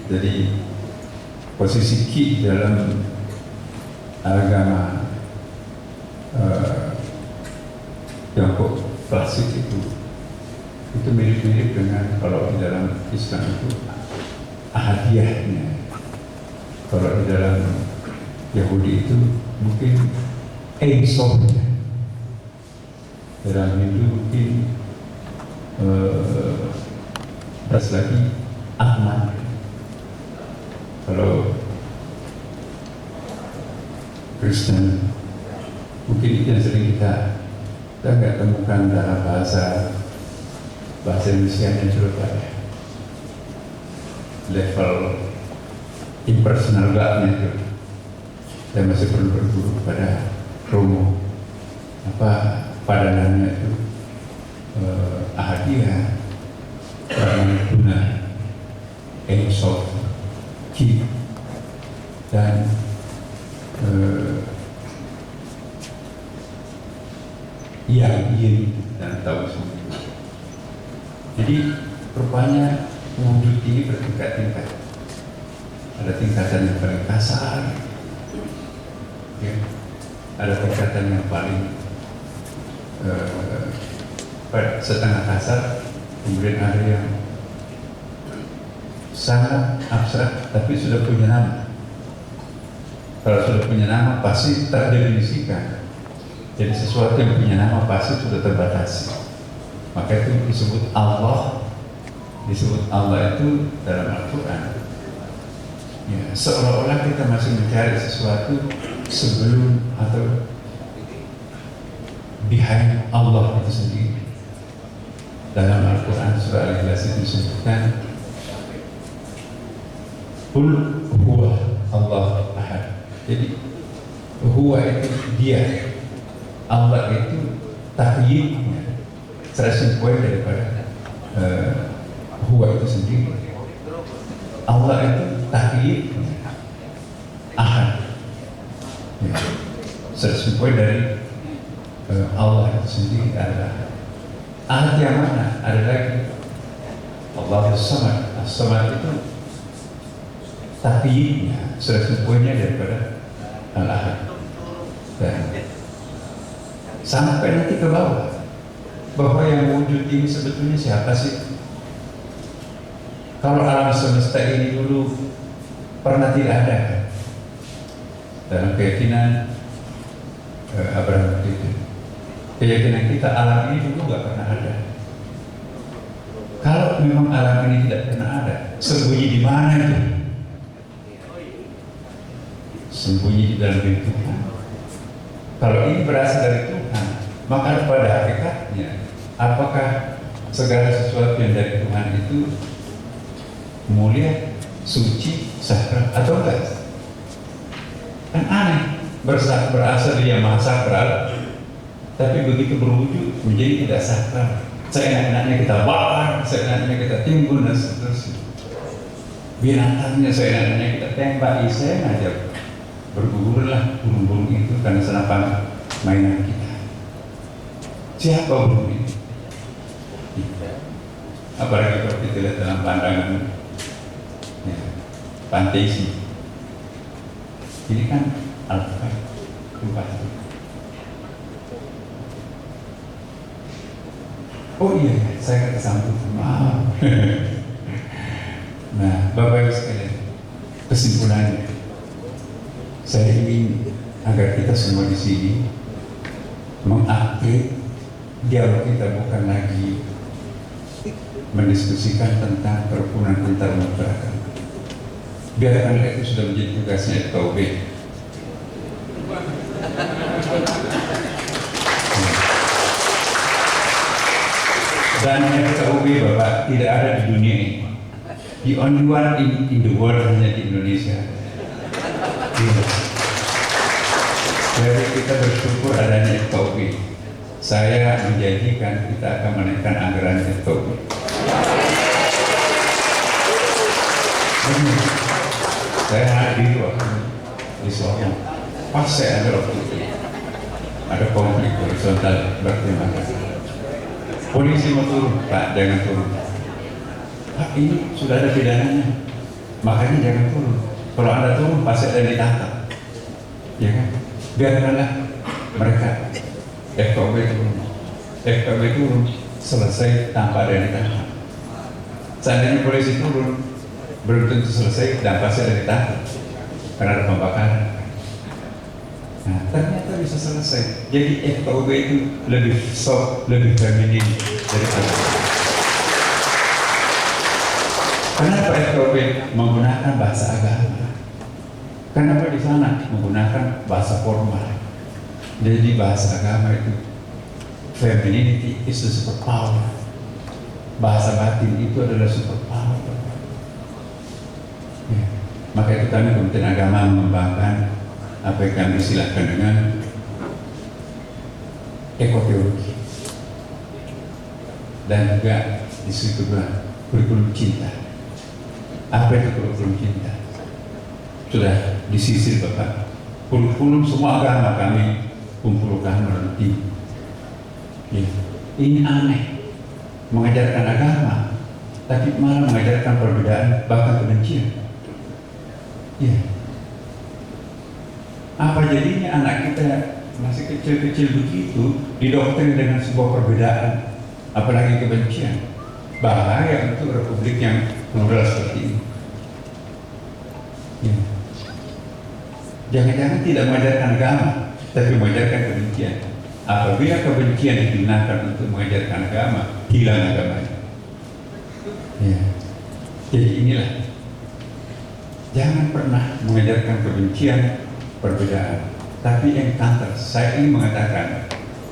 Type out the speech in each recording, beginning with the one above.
Jadi posisi ki dalam agama Tiongkok klasik itu mirip-mirip dengan kalau di dalam Islam itu ahadiyahnya. Kalau di dalam Yahudi itu mungkin Ein-Sof-nya. Dalam Hindu mungkin pas lagi Ahmad. Kalau Kristen mungkin itu yang sering kita nggak temukan dalam bahasa Indonesia yang Surabaya. Level impersonal God-nya itu saya masih perlu berburu pada Romo padanannya itu ahadiyah, pramana, Ein-Sof, Ki, dan yang yin dan tahu semua. Jadi rupanya wujud ini bertingkat-tingkat. Ada tingkatan yang paling kasar, ya. Ada tingkatan yang paling setengah kasar, kemudian ada yang sangat abstrak tapi sudah punya nama. Kalau sudah punya nama pasti terdefinisikan. Jadi sesuatu yang punya nama pasti sudah terbatasi. Maka itu disebut Allah. Disebut Allah itu dalam Al-Quran. Ya, seolah-olah kita masih mencari sesuatu sebelum atau behind Allah itu sendiri. Dalam Al-Quran surah Al-Ikhlas itu disebutkan Qul huwa Allah ahad. Jadi huwa itu dia, Allah itu tahyidnya 100 poin daripada huwa itu sendiri. Allah itu tahyidnya ahad, ya. 100 poin dari Allah itu sendiri adalah ahad yang mana? Ada lagi Allah as-samad. As-samad itu tahyidnya 100 poinnya daripada al-ahad. Dan sampai nanti ke bawah bahwa yang wujud ini sebetulnya siapa sih? Kalau alam semesta ini dulu pernah tidak ada, dalam keyakinan Abraham itu, keyakinan kita alam ini dulu nggak pernah ada. Kalau memang alam ini tidak pernah ada, sembunyi di mana itu? Sembunyi di dalam diri Tuhan. Kalau ini berasal dari Tuhan, maka pada hakikatnya apakah segala sesuatu yang dari Tuhan itu mulia, suci, sakral atau enggak? Kan aneh, berasal dari yang maha sakral, tapi begitu berwujud menjadi tidak sakral. Seenak-enaknya kita bakar, seenaknya kita timbun dan seterusnya. Binatangnya seenaknya kita tembak, saya ngajak bergugurlah burung-burung itu karena senapan mainan kita. Siapa burung ini? Apalagi kalau kita lihat dalam pandangan ya, panteisi. Ini kan Al-Quran tempat itu. Oh iya, saya kata sambung. Maaf. Nah, Bapak Ibu sekalian, kesimpulannya, saya ingin agar kita semua di sini mengupgrade dialog kita, bukan lagi mendiskusikan tentang kerukunan antar umat beragama. Biarkan itu sudah menjadi tugasnya FKUB. Dan FKUB Bapak tidak ada di dunia ini. The only one in the world hanya di Indonesia. Jadi kita bersyukur adanya FKUB. Saya menjanjikan kita akan menaikkan anggaran FKUB. Saya hadir waktu di Solo. Pas saya ada waktu itu, ada konflik horizontal berterima kasih. Polisi mau turun, Pak, jangan turun. Pak, ini sudah ada pidananya. Makanya jangan turun. Kalau Anda turun pasti ada yang ditangkap, ya kan? Biarkanlah mereka FKB turun, selesai tanpa ada yang ditangkap. Seandainya polisi turun, belum tentu selesai dan pasti ada yang ditangkap karena ada pembakaran. Nah, ternyata bisa selesai. Jadi FKB itu lebih soft, lebih feminin daripada. Kenapa FKB menggunakan bahasa agama? Kenapa di sana menggunakan bahasa formal? Jadi bahasa agama itu femininity is the superpower. Bahasa batin itu adalah superpower. Ya. Maka itu kami Kementerian Agama mengembangkan apa yang kami istilahkan dengan ekoteologi, dan juga di situ juga kurikulum cinta. Apa itu kurikulum cinta? Sudah disisir Bapak. Kurikulum semua agama kami kumpulkan dalam tim. Ya. Ini aneh, mengajarkan agama, tapi malah mengajarkan perbedaan bahkan kebencian. Ya. Apa jadinya anak kita masih kecil-kecil begitu didoktrin dengan sebuah perbedaan, apalagi kebencian? Bahaya untuk republik yang plural seperti ini. Ya. Jangan-jangan tidak mengajarkan agama, tapi mengajarkan kebencian. Apabila kebencian digunakan untuk mengajarkan agama, hilang agamanya. Ya. Jadi inilah, jangan pernah mengajarkan kebencian, perbedaan, tapi yang counter. Saya ingin mengatakan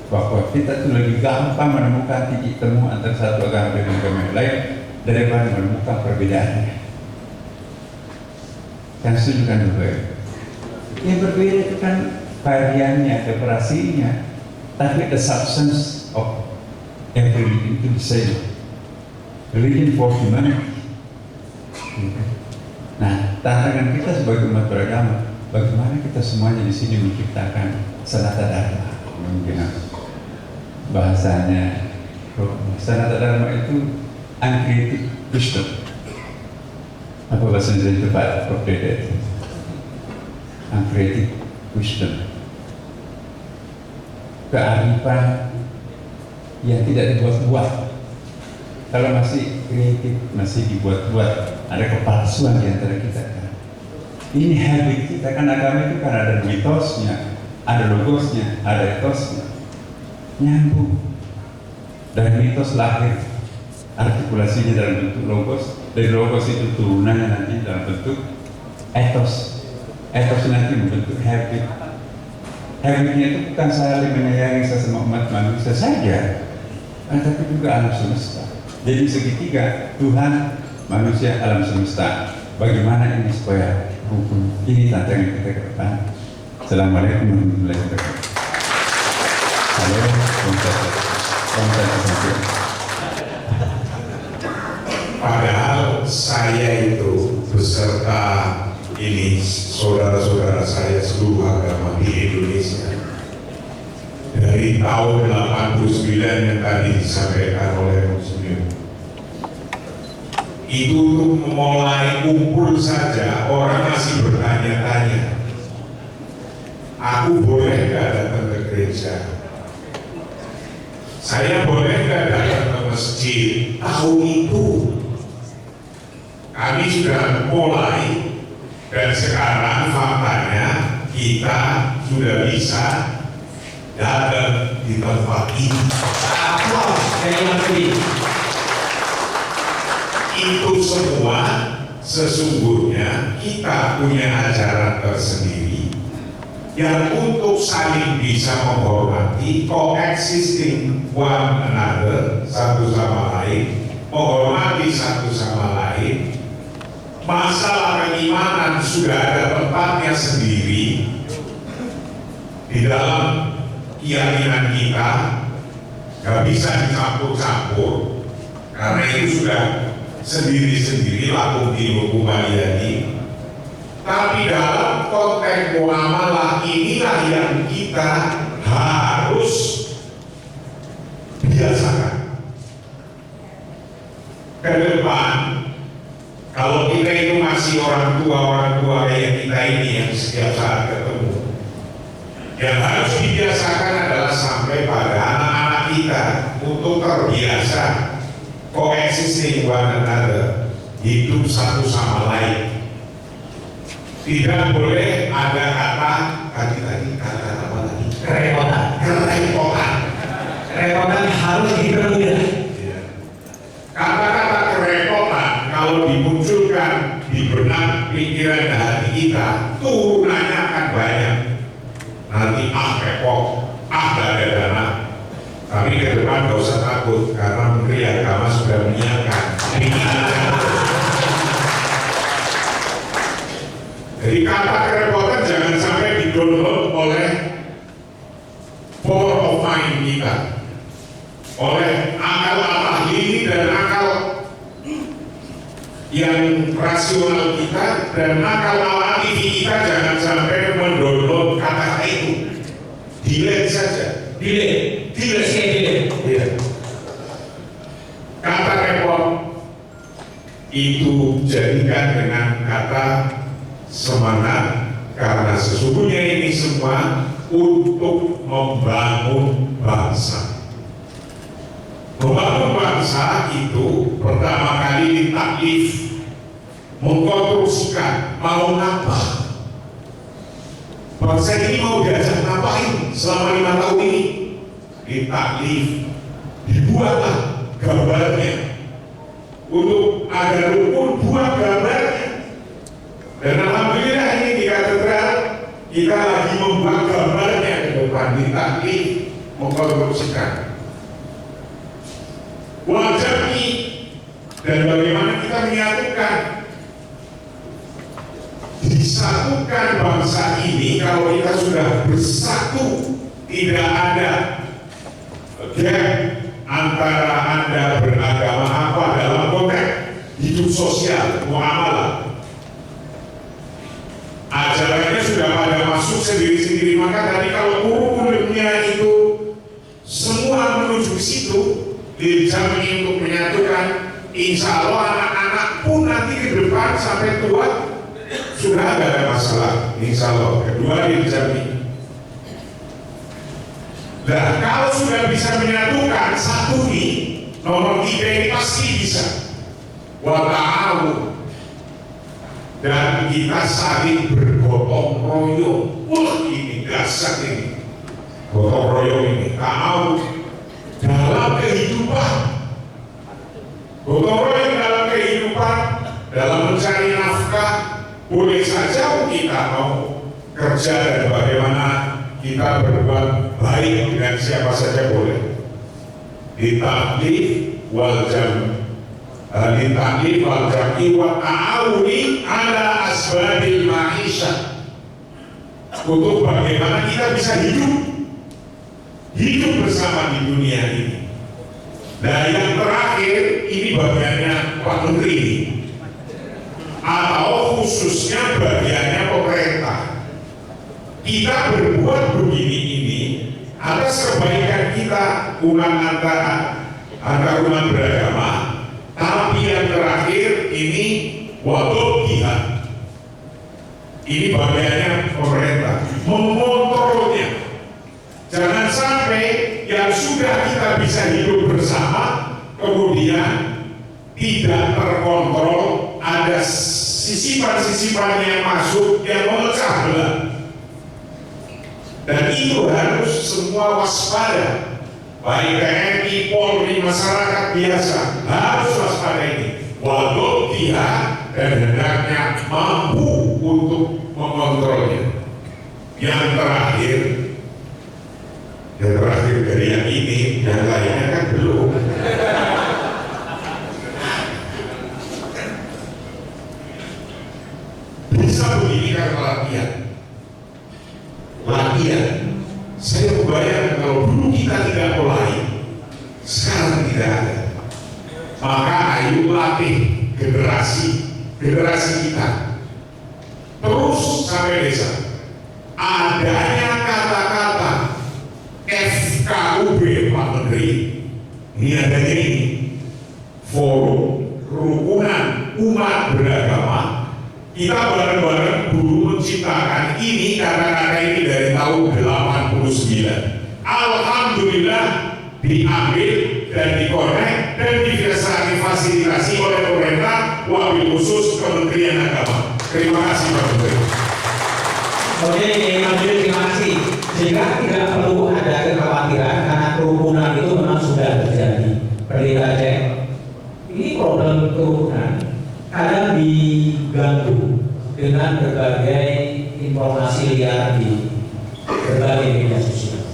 bahwa kita itu lebih gampang menemukan titik temu antara satu agama dengan agama yang lain daripada menemukan perbedaannya. Yang setuju kan berbeda? Yang berbeda itu kan variannya, operasinya, tapi the substance of every religion itu the same. Religion for humanity. Nah, tantangan kita sebagai umat beragama, bagaimana kita semuanya di sini menciptakan sanata dharma, mungkin bahasanya sanata dharma itu uncreated wisdom. Apa bahasa Indonesia tepat? Berbeda itu. Uncreated wisdom. Kearifan yang tidak dibuat-buat. Kalau masih kreatif, masih dibuat-buat, ada kepalsuan di antara kita. Ini habit kita, kan agama itu kan ada mitosnya, ada logosnya, ada etosnya, nyambung. Dan mitos lahir, artikulasinya dalam bentuk logos, dari logos itu turunannya nanti dalam bentuk etos. Etos nanti membentuk habit. Habitnya itu bukan saling menyayangi sesama umat manusia saja, tapi juga alam semesta. Jadi segitiga, Tuhan, manusia, alam semesta. Bagaimana ini supaya hukum ini tantangan kita ke depan. Assalamualaikum warahmatullahi wabarakatuh. Halo, padahal saya itu beserta ini saudara-saudara saya seluruh agama di Indonesia dari tahun 89 yang tadi disampaikan oleh Muslim itu untuk mulai kumpul saja orang masih bertanya-tanya, aku boleh nggak datang ke gereja, saya boleh nggak datang ke masjid. Tahun itu kami sudah mulai, dan sekarang faktanya kita sudah bisa datang di tempat ini. Apa yang itu semua sesungguhnya kita punya ajaran tersendiri yang untuk saling bisa menghormati, coexisting one another, satu sama lain, menghormati satu sama lain. Masalah keimanan sudah ada tempatnya sendiri di dalam keyakinan kita, gak bisa dicampur-campur karena itu sudah sendiri-sendiri, lakum dinukum waliyadin. Tapi dalam konteks muamalah inilah yang kita harus biasakan ke depan. Kalau kita itu masih generasi orang tua kayak kita ini yang setiap saat ketemu. Yang harus dibiasakan adalah sampai pada anak-anak kita untuk terbiasa coexisting one another, hidup satu sama lain. Tidak boleh ada kata apa lagi? Kerepotan harus dipermudah. Kata-kata kerepotan kalau dimunculkan di benak pikiran dan hati kita, turunannya akan banyak. Nanti repot, gak ada dana. Tapi ke depan gak usah takut karena Menteri Agama sudah menyiapkan. Jadi kata kerepotan jangan sampai di-download oleh power of mind kita, oleh akal ini dan akal yang rasional kita dan akal aktif kita. Jangan sampai mendownload kata itu, delete saja, delete. Ya. Kata repot itu jadikan dengan kata semangat, karena sesungguhnya ini semua untuk membangun bangsa. Membangun bangsa itu pertama kali ditaklif, mengkonstruksikan mau apa. Bangsa ini mau diajak ngapain selama 5 tahun ini? Ditaklif, dibuatlah gambarnya. Untuk agar rukun buat gambarnya. Dan alhamdulillah ini di katedral kita lagi membuat gambarnya ke depan, ditaklif, mengkonstruksikan wajah ini dan bagaimana kita menyatukan, disatukan bangsa ini. Kalau kita sudah bersatu, tidak ada gap antara Anda beragama apa dalam konteks hidup sosial, muamalah. Ajarannya sudah pada masuk sendiri-sendiri, maka tadi kalau kurikulumnya itu semua menuju ke situ, dijamin untuk menyatukan. Insya Allah anak-anak pun nanti ke depan sampai tua sudah ada masalah. Insya Allah kedua dijamin. Nah, kalau sudah bisa menyatukan satu ini, nomor 3 ini pasti bisa. Wa ta'awun. Dan kita saling bergotong royong. Wah, ini dasar ini. Gotong royong ini, ta'awun dalam kehidupan. Gotong royong dalam kehidupan, dalam mencari nafkah. Boleh saja kita mau kerja dan bagaimana kita berbuat baik dengan siapa saja boleh. Ditaklif wal jam, ditaklif wal jam'i wa ta'awuni ala asbabil ma'isyah, untuk bagaimana kita bisa hidup bersama di dunia ini. Nah, yang terakhir ini bagiannya Pak Menteri atau khususnya bagiannya pemerintah. Kita berbuat begini ini atas kebaikan kita umat antar umat beragama. Tapi yang terakhir ini waduk jihad. Ini bagiannya pemerintah, mengontrolnya. Jangan sampai yang sudah kita bisa hidup bersama kemudian tidak terkontrol, ada sisipan-sisipan yang masuk yang memecah belah. Dan itu harus semua waspada, baik TNI, Polri, masyarakat biasa harus waspada ini. Waduk jihad dan hendaknya mampu untuk mengontrolnya. Yang terakhir dari yang ini, yang lainnya kan belum. Bisa begini karena latihan. Saya membayangkan kalau dulu kita tidak mulai, sekarang tidak ada. Maka ayo latih generasi kita terus sampai desa. Adanya kata-kata FKUB Pak Menteri, ini adanya ini forum kerukunan umat beragama kita bareng-bareng dulu menciptakan ini kata-kata ini dari tahun 89. Alhamdulillah diambil dan dikorek dan difasilitasi oleh pemerintah, wabil khusus Kementerian Agama. Terima kasih Pak Menteri. Oke, terima kasih. Sehingga tidak perlu ada kekhawatiran karena kerumunan itu memang sudah terjadi. Pendeta Cek, ini problem kerumunan kadang diganggu dengan berbagai informasi liar di berbagai media sosial.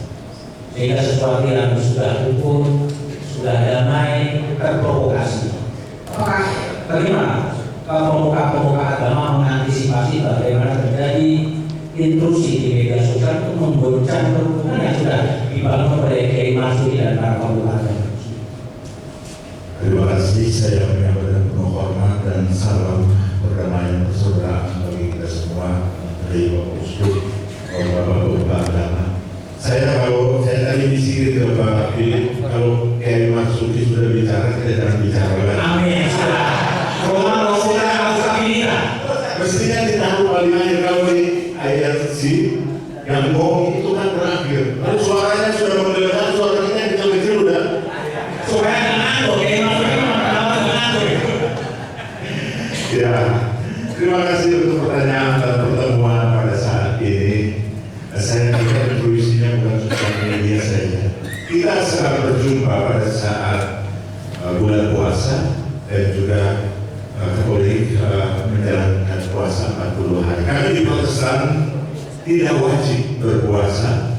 Sehingga sesuatu yang sudah hukum, sudah damai, terprovokasi. Apakah bagaimana pemuka-pemuka agama mengantisipasi bagaimana terjadi intrusi di media sosial untuk menggoncang kerukunan yang sudah dibangun oleh Kiai Marsudi dan para pemuka agama? Terima kasih, saya menyampaikan penuh hormat dan salam perdamaian persaudaraan bagi kita semua dari Bapak Uskup, Bapak Agama. Kalau saya tadi bisik ke Bapak Philip, kalau Kiai Marsudi sudah bicara, kita jangan bicara lagi. Amin. Mestinya ditaruh paling akhir kalau di ayat si yang bohong itu kan terakhir. Lalu suaranya sudah mendengar, suara kita yang kecil-kecil udah. Suaranya ngantuk, Kiai Marsudi ngantuk. Ya, terima kasih untuk pertanyaan dan pertemuan pada saat ini. Saya kira intuisinya bukan sosial media saja. Kita sedang berjumpa pada saat bulan puasa dan juga Katolik menjalankan puasa 40 hari. Kami di Protestan tidak wajib berpuasa,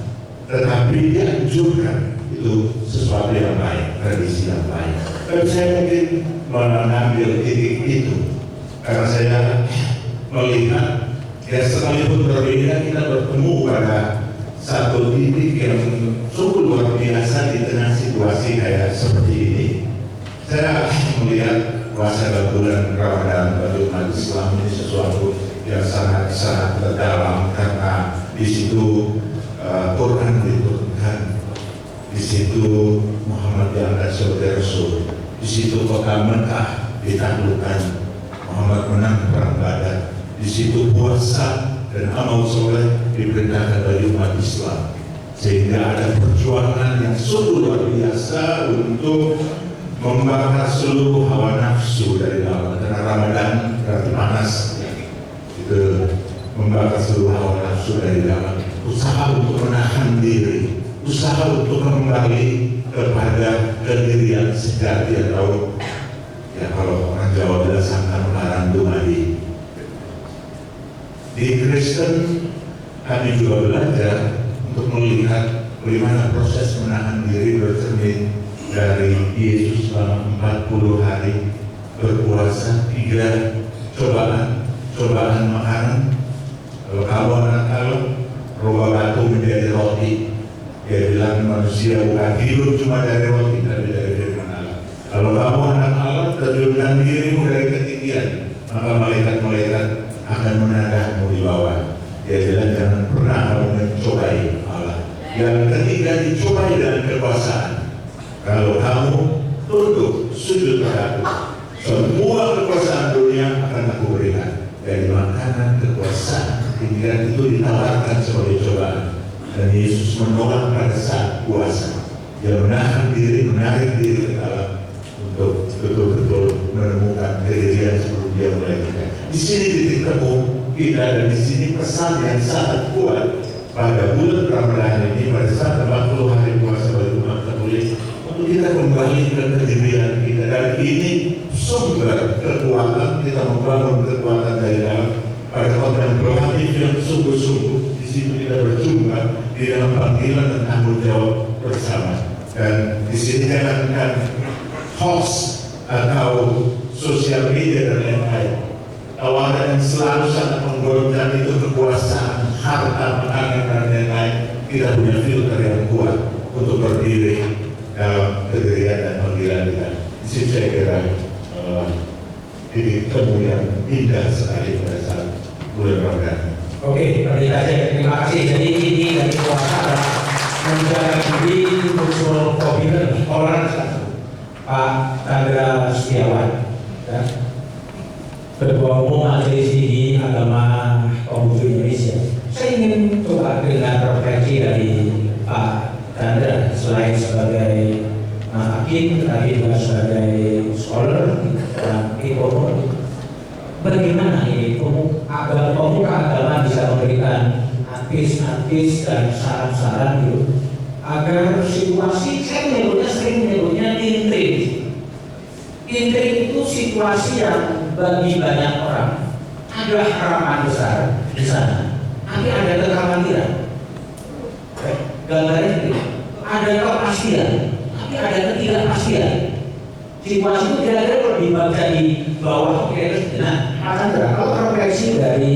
tetapi dianjurkan, itu sesuatu yang baik, tradisi yang baik. Dan saya mungkin mengambil titik itu karena saya melihat ya sekalipun berbeda kita bertemu pada satu titik yang sungguh luar biasa di tengah situasi kayak seperti ini. Saya melihat puasa dalam bulan Ramadan bagi umat Islam ini sesuatu yang sangat terdalam karena di situ Quran diturunkan, di situ Muhammad diangkat sebagai Rasul, di situ kota Mekah ditaklukkan, Muhammad menang perang Badar, di situ puasa dan amal soleh diperintahkan bagi umat Islam, sehingga ada perjuangan yang sungguh luar biasa untuk membakar seluruh hawa nafsu dari dalam. Karena Ramadan berarti panas, itu membakar seluruh hawa nafsu dari dalam. Usaha untuk menahan diri, usaha untuk kembali kepada kedirian sejati atau ya kalau orang Jawa bilang sangkan melarang dumadi. Di Kristen kami juga belajar untuk melihat bagaimana proses menahan diri bercermin dari Yesus selama 40 hari berpuasa, 3 cobaan makanan. Kalau rubah batu menjadi roti, dia bilang manusia bukan hidup cuma dari roti, tapi dari firman Allah. Kalau kamu anak Allah, terjunkan dirimu dari ketinggian, maka malaikat-malaikat akan menadahmu di bawah. Dia bilang jangan pernah kamu mencobai Allah. Yang ketiga dicobai dengan kekuasaan. Kalau kamu tunduk sujud padaku, semua kekuasaan dunia akan aku berikan. Dari makanan, kekuasaan, ketinggian itu ditawarkan sebagai cobaan. Dan Yesus menolak pada saat puasa. Dia menahan diri, menarik diri ke dalam untuk betul-betul menemukan kedirian sebelum dia mulai kita. Di sini titik temu kita dan di sini pesan yang sangat kuat pada bulan Ramadan ini pada saat 40 hari puasa bagi umat Katolik. Kita kembali ke kedirian kita dan ini sumber kekuatan kita membangun kekuatan dari dalam pada kontemplatif yang sungguh-sungguh. Di situ kita berjumpa di dalam panggilan dan tanggung jawab bersama. Dan di sini jangankan hoax atau sosial media dan lain-lain. Tawaran yang selalu sangat menggoncang itu kekuasaan, harta, makanan dan lain-lain. Kita punya filter yang kuat untuk berdiri dalam kedirian dan panggilan kita. Di sini saya kira titik temu yang indah sekali pada saat bulan Ramadan. Oke, terima kasih. Jadi ini dari puasa adalah menjaga diri untuk komitmen orang Pak Chandra Setiawan, ya. Ketua Umum Majelis Tinggi Agama Konghucu Indonesia. Saya ingin coba dengar refleksi dari Pak Chandra selain sebagai hakim, tadi juga sebagai scholar dan ekonom. Bagaimana ini pemuka agama bisa memberikan advice dan saran-saran gitu agar situasi, saya sering menyebutnya intrik itu situasi yang bagi banyak orang ada harapan besar di sana, tapi ada kekhawatiran. Gambarnya itu ada kepastian, tapi ada ketidakpastian. Situasi itu kira-kira kalau dibaca di bawah kira-kira. Nah, Pak Chandra, kalau refleksi dari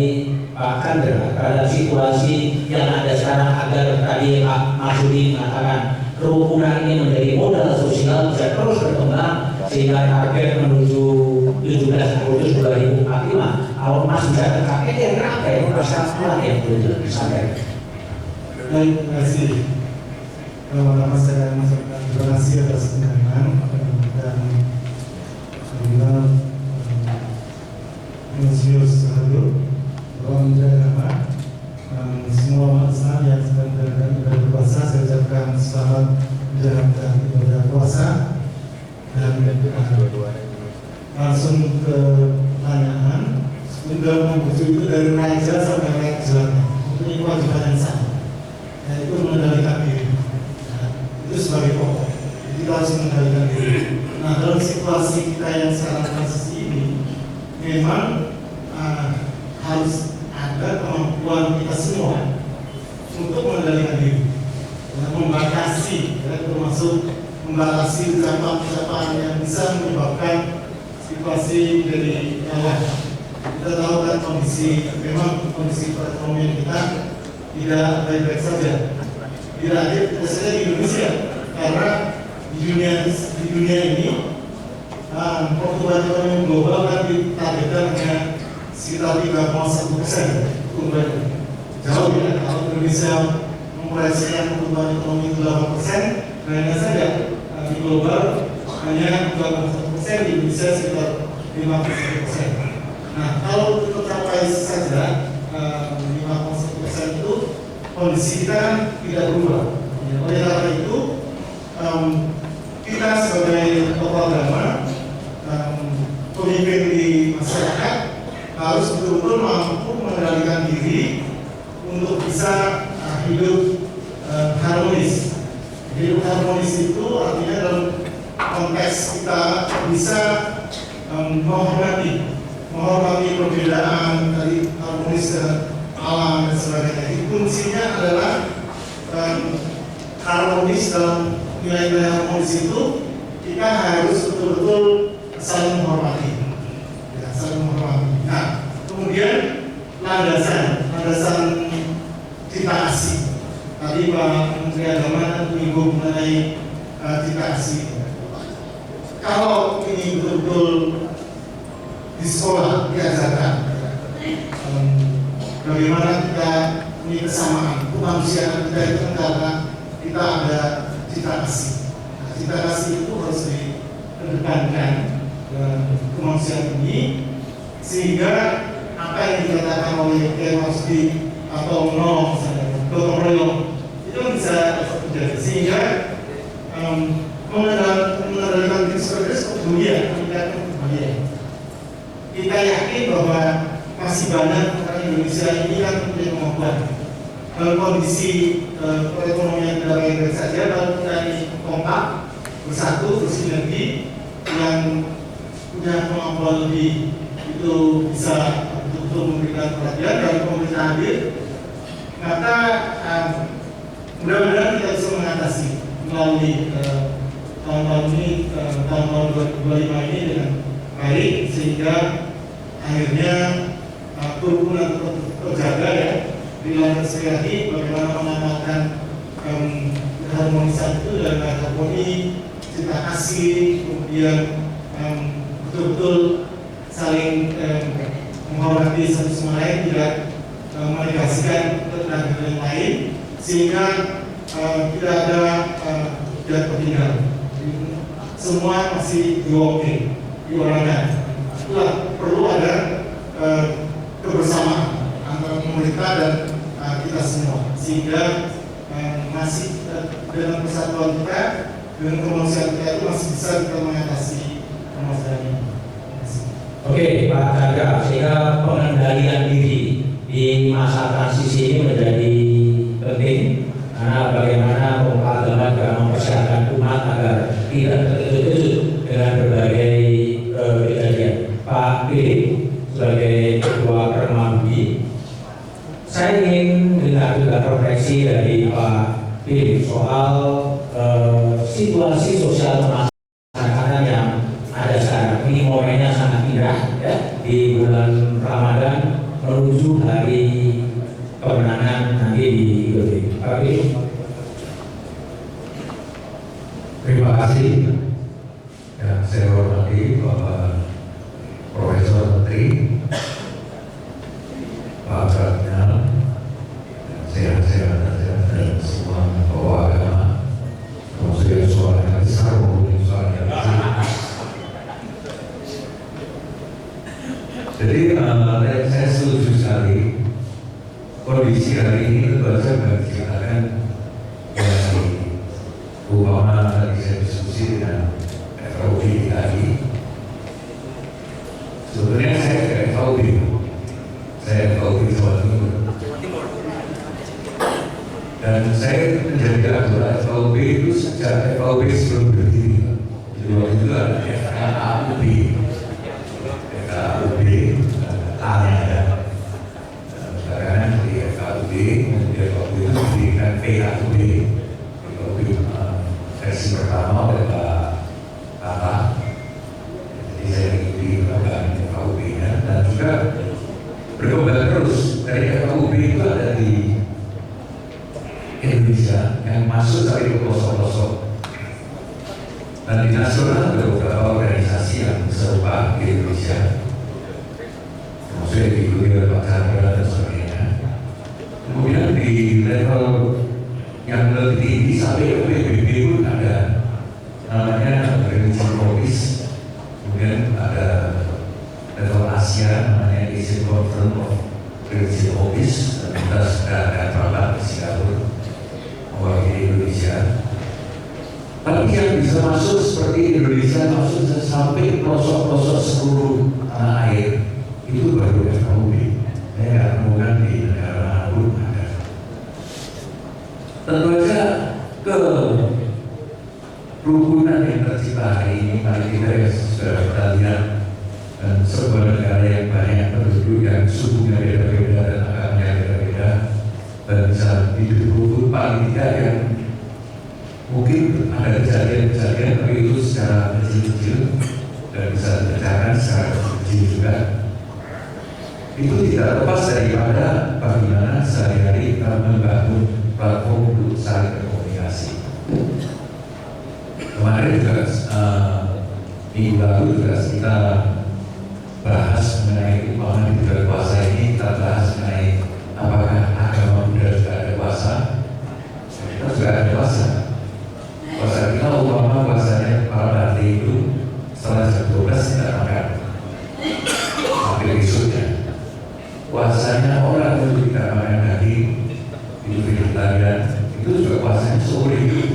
Pak Chandra terhadap situasi yang ada sekarang agar tadi Pak Marsudi mengatakan kerukunan ini menjadi modal sosial bisa terus berkembang sehingga target menuju 17 Agustus 2045 kalau Mas bisa tercapai kira-kira apa yang masalah yang perlu disampaikan? Baik, terima kasih. Pertama saya mengucapkan terima kasih atas undangan dan juga Monsius Hadur, Menteri Agama, semua umat Islam yang sedang menjalankan ibadah puasa. Saya ucapkan selamat menjalankan ibadah puasa dan langsung ke pertanyaan. Undang Konghucu itu dari raja sampai raja mempunyai kewajiban yang sama, yaitu mengendalikan diri. Itu sebagai pokok. Jadi kita harus mengendalikan diri. Nah, dalam situasi kita yang sekarang transisi ini, memang harus ada kemampuan kita semua untuk mengendalikan diri, membatasi, termasuk membatasi ucapan-ucapan yang bisa menyebabkan situasi menjadi bawah. Kita tahu kan memang kondisi perekonomian kita tidak baik-baik saja. Tidak ada saja di Indonesia, karena di dunia ini pertumbuhan ekonomi global kan ditargetkan hanya sekitar 3,1%. Jauh ya, kalau Indonesia memproyeksikan pertumbuhan ekonomi 8%, hanya saja di global hanya 2,1%, di Indonesia sekitar 5,1%. Nah, kalau tercapai saja 5,1% itu, kondisi kita kan tidak berubah. Oleh karena itu, kita sebagai tokoh agama, pemimpin di masyarakat harus betul-betul mampu mengendalikan diri untuk bisa hidup harmonis. Hidup harmonis itu artinya dalam konteks kita bisa menghormati perbedaan dari harmonis dan alam dan sebagainya. Jadi kuncinya adalah harmonis. Dalam nilai-nilai harmonis itu kita harus betul-betul saling menghormati, ya, saling menghormati. Nah, kemudian landasan cita kasih. Tadi Pak Menteri Agama menyinggung mengenai cita kasih. Kalau ini betul-betul di sekolah diajarkan bagaimana kita ini kesamaan kemanusiaan kita itu karena kita ada cita kasih. Nah, cita kasih itu harus dikedepankan kemanusiaan ini sehingga apa yang dikatakan oleh Kiai Marsudi atau gotong royong itu bisa terjadi sehingga mengendalikan diri seperti itu meningkatkan kebahagiaan. Kita yakin bahwa masih banyak orang Indonesia ini kan punya kemampuan. Dalam kondisi perekonomian tidak baik-baik saja, kalau kita ini kompak, bersatu, bersinergi, yang punya kemampuan lebih itu bisa betul-betul memberikan perhatian dan pemerintah hadir, maka mudah-mudahan kita bisa mengatasi melalui tahun-tahun ini, tahun-tahun 2025 ini dengan baik, sehingga akhirnya kerukunan terjaga ya. Dilakukan sekali bagaimana mengamalkan harmonisan itu dan harmoni, cita kasih, kemudian betul-betul saling menghormati satu sama lain, tidak menegasikan dan yang lain, sehingga tidak ada tidak tertinggal. Semua masih diorangkan. Itulah perlu ada kebersamaan antara pemerintah dan kita semua, sehingga masih dengan persatuan kita, dengan kemanusiaan kita itu masih bisa kita mengatasi permasalahan ini. Oke, Pak Chandra, sehingga pengendalian diri di masa transisi ini menjadi penting, karena bagaimana pemuka agama juga mempersiapkan umat agar tidak terkejut-kejut dengan berbagai kejadian. Pak Philip, sebagai Ketua Permabudi, saya ingin dengar juga refleksi dari Pak Philip soal situasi sosial masyarakat yang ada sekarang. Ini momennya sangat indah ya, di bulan Ramadan menuju hari kemenangan nanti di Idul Fitri. Pak Philip. Terima kasih yang saya hormati Bapak Profesor Menteri, Pak Kardinal, sehat-sehat dan semua tokoh agama, termasuk suara yang besar maupun suara yang kecil. Jadi saya setuju sekali kondisi hari ini tentu saja menceritakan dari umpama tadi saya diskusi dengan FAUB tadi. Sebenarnya saya ke FAUB, saya FAUB Jawa Timur, dan saya menjadi anggota FAUB itu sejak FAUB sebelum berdiri. Jadi waktu itu ada FKAUB, A-nya, belakangan di FKAUB, kemudian waktu itu didirikan PAUB, versi pertama oleh Pak Tata. Jadi saya ikuti perkembangan FAUB-nya dan juga berkembang terus. Dari FAUB itu ada di Indonesia yang masuk dari pelosok-pelosok, dan di nasional ada beberapa organisasi yang serupa di Indonesia, termasuk yang diikuti oleh Pak Chandra dan sebagainya. Kemudian di level yang lebih tinggi sampai ke PBB pun ada, namanya Religion Office. Kemudian ada level Asia, namanya Asian Conference of Religion Office, dan kita sudah ada rapat di Singapura mewakili Indonesia. Tapi yang bisa masuk seperti Indonesia, masuk sampai pelosok-pelosok seluruh tanah air, itu baru FAUB. Saya nggak temukan di negara manapun ada. Tentu saja kerukunan yang tercipta hari ini, mari kita ya sudah kita lihat, dan sebuah negara yang banyak penduduk yang sukunya beda-beda dan agamanya beda-beda, dan bisa hidup rukun paling tidak yang mungkin ada kejadian-kejadian tapi itu secara kecil-kecil dan bisa dikerjakan secara kecil juga. Itu tidak lepas daripada bagaimana sehari-hari kita membangun platform untuk saling berkomunikasi. Kemarin juga minggu lalu juga kita bahas mengenai umpama di bulan puasa ini, kita bahas mengenai apakah agama Buddha juga ada puasa. Kita juga ada puasa. Puasa kita umpama puasanya para Bante itu setelah jam 12 kita makan sampai besoknya. Puasanya orang itu tidak makan daging, itu vegetarian, itu juga puasanya seumur hidup.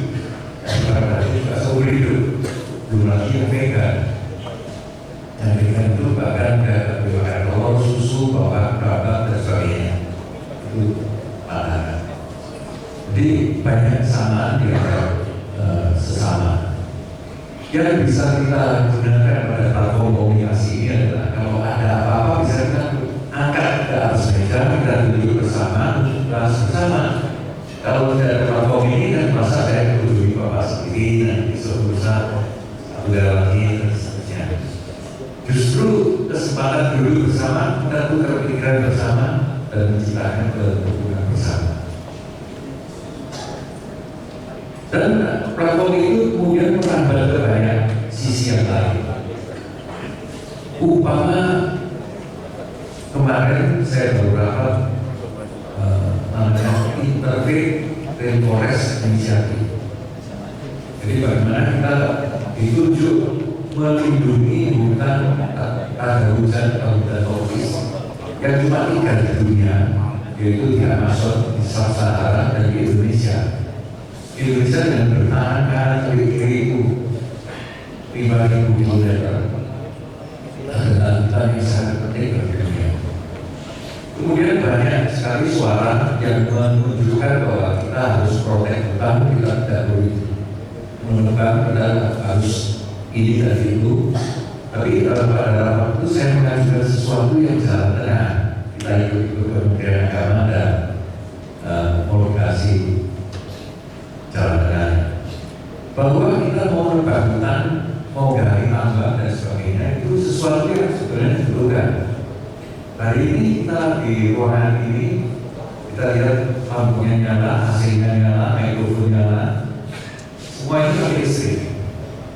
Para Bante juga seumur hidup, belum lagi yang vegan. Yang vegan itu bahkan makan telur, susu, bawang, babak, dan sebagainya. Itu makanan. Jadi banyak kesamaan di antara sesama. Yang bisa kita gunakan pada platform komunikasi ini adalah kalau ada apa-apa bisa kita angkat ke atas meja, kita duduk bersama, bahas bersama. Kalau tidak ada platform ini kan masa saya duduk bapak sendiri dan besok berusaha satu lagi dan seterusnya. Justru kesempatan duduk bersama, kita tukar pikiran bersama dan menciptakan kerukunan bersama. Dan platform itu kemudian merambah ke banyak sisi yang lain. Umpama kemarin saya baru rapat namanya Interfaith Rainforest Initiative. Jadi bagaimana kita ditunjuk melindungi hutan, ada hujan tropis yang cuma 3 di dunia, yaitu di Amazon, di Sahara, dan di Indonesia. Indonesia dengan bertahan karena kiri itu 5.000 kilometer adalah hutan yang sangat penting bagi dunia. Kemudian banyak sekali suara yang menunjukkan bahwa kita harus protek hutan, kita tidak boleh menebang, kita harus ini dan itu. Tapi pada rapat itu saya mengajukan sesuatu yang jalan tengah. Kita ikut Kementerian Agama dan komunikasi jalan tengah. Bahwa kita mau menebang hutan, mau gali tambang dan sebagainya, itu sesuatu yang sebenarnya diperlukan. Hari ini kita di ruangan ini, kita lihat lampunya nyala, AC-nya nyala, mikrofon nyala, semua itu pakai listrik.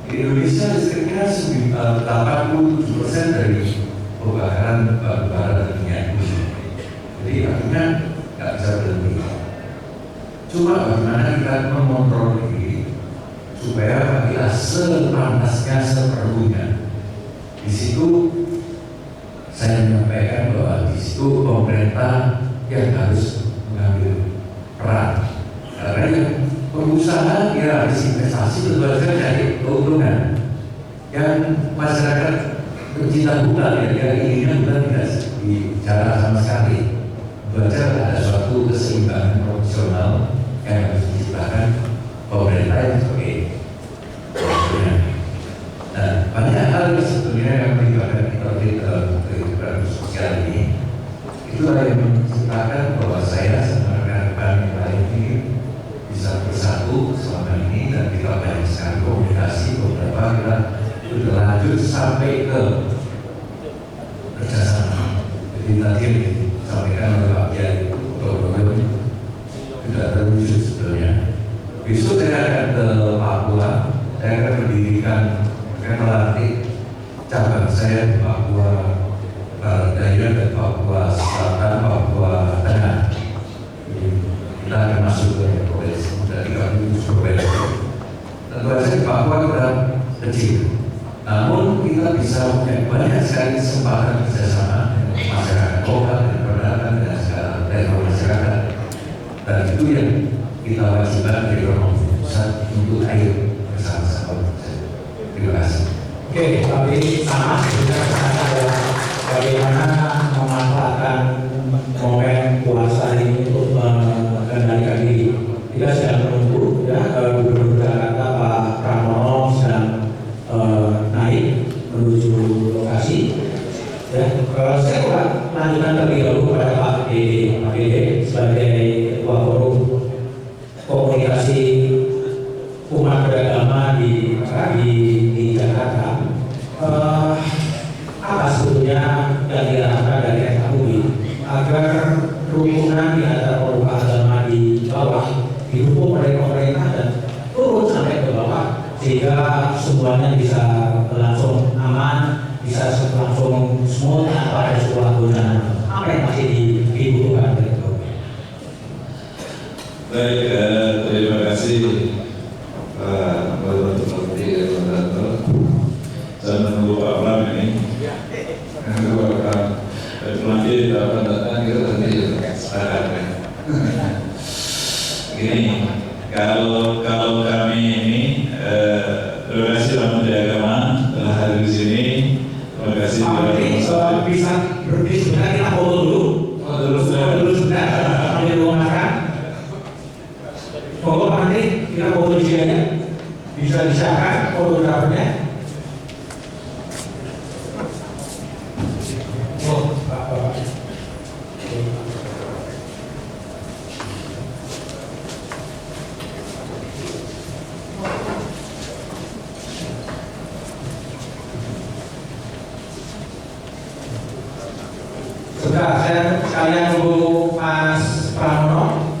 Di Indonesia listriknya 87% dari pembakaran batu bara dan minyak bumi. Jadi artinya nggak bisa berhenti. Cuma bagaimana kita mengontrol ini supaya kita sepantasnya, seperlunya. Di situ saya menyampaikan bahwa di situ pemerintah yang harus mengambil peran. Karena yang pengusaha dia harus investasi tentu saja dari keuntungan. Yang masyarakat pencinta hutan ya, dia inginnya hutan tidak dijarah sama sekali. Baca ada suatu keseimbangan profesional yang harus diciptakan pemerintah yang sebagai konsumen. Nah, banyak hal yang sebetulnya yang melibatkan kita di dalam kehidupan sosial ini, itulah yang menciptakan bahwa saya sama rekan-rekan yang lain ini bisa bersatu selama ini, dan kita banyak sekali komunikasi, beberapa kita sudah lanjut sampai ke kerjasama. Jadi tadi disampaikan oleh Pak Biar itu program tidak terwujud sebetulnya. Besok saya akan ke Papua, saya akan mendirikan, akan melatih cabang saya di Papua Barat Daya dan Papua Selatan, Papua Tengah. Jadi kita akan masuk ke provinsi dari 37 provinsi. Tentu saja di Papua kita kecil, namun kita bisa punya banyak sekali kesempatan kerjasama dengan masyarakat lokal dan perdagangan dan segala level masyarakat. Dan itu yang kita wajibkan dari Romo Pusat untuk ayo bersama-sama. Terima kasih. Oke, tapi sama juga kesana bagaimana memanfaatkan momen puasa ini untuk mengendalikan diri. Kita sedang menunggu ya Gubernur Jakarta Pak Pramono sedang naik menuju lokasi. Ya, saya coba lanjutkan terlebih dahulu pada Pak Dede sebagai Ketua Forum Komunikasi Umat Beragama di Jakarta. Apa sebetulnya yang diharapkan dari FKUI agar kerukunan di antara pemuka agama di bawah didukung oleh pemerintah dan turun sampai ke bawah, sehingga semuanya bisa berlangsung aman, bisa berlangsung smooth tanpa ada sebuah gunaan. Apa yang masih dibutuhkan dari itu? Baik, terima kasih Pak Menteri Koordinator. Saya menunggu Pak Pram ini. Menunggu Pak Pram. Nanti dapat datang kita nanti sepakat. Gini, kalau kami ini terima kasih Pak Menteri Agama telah hadir di sini. Terima kasih Pak Menteri, bisa berdiri sebentar, kita foto dulu. Foto dulu sebentar, sambil makan. Foto Pak Menteri, kita foto di sini aja. Bisa disahkan fotografernya. Oh, Pak. Sudah, saya sekalian tunggu Mas Pramono,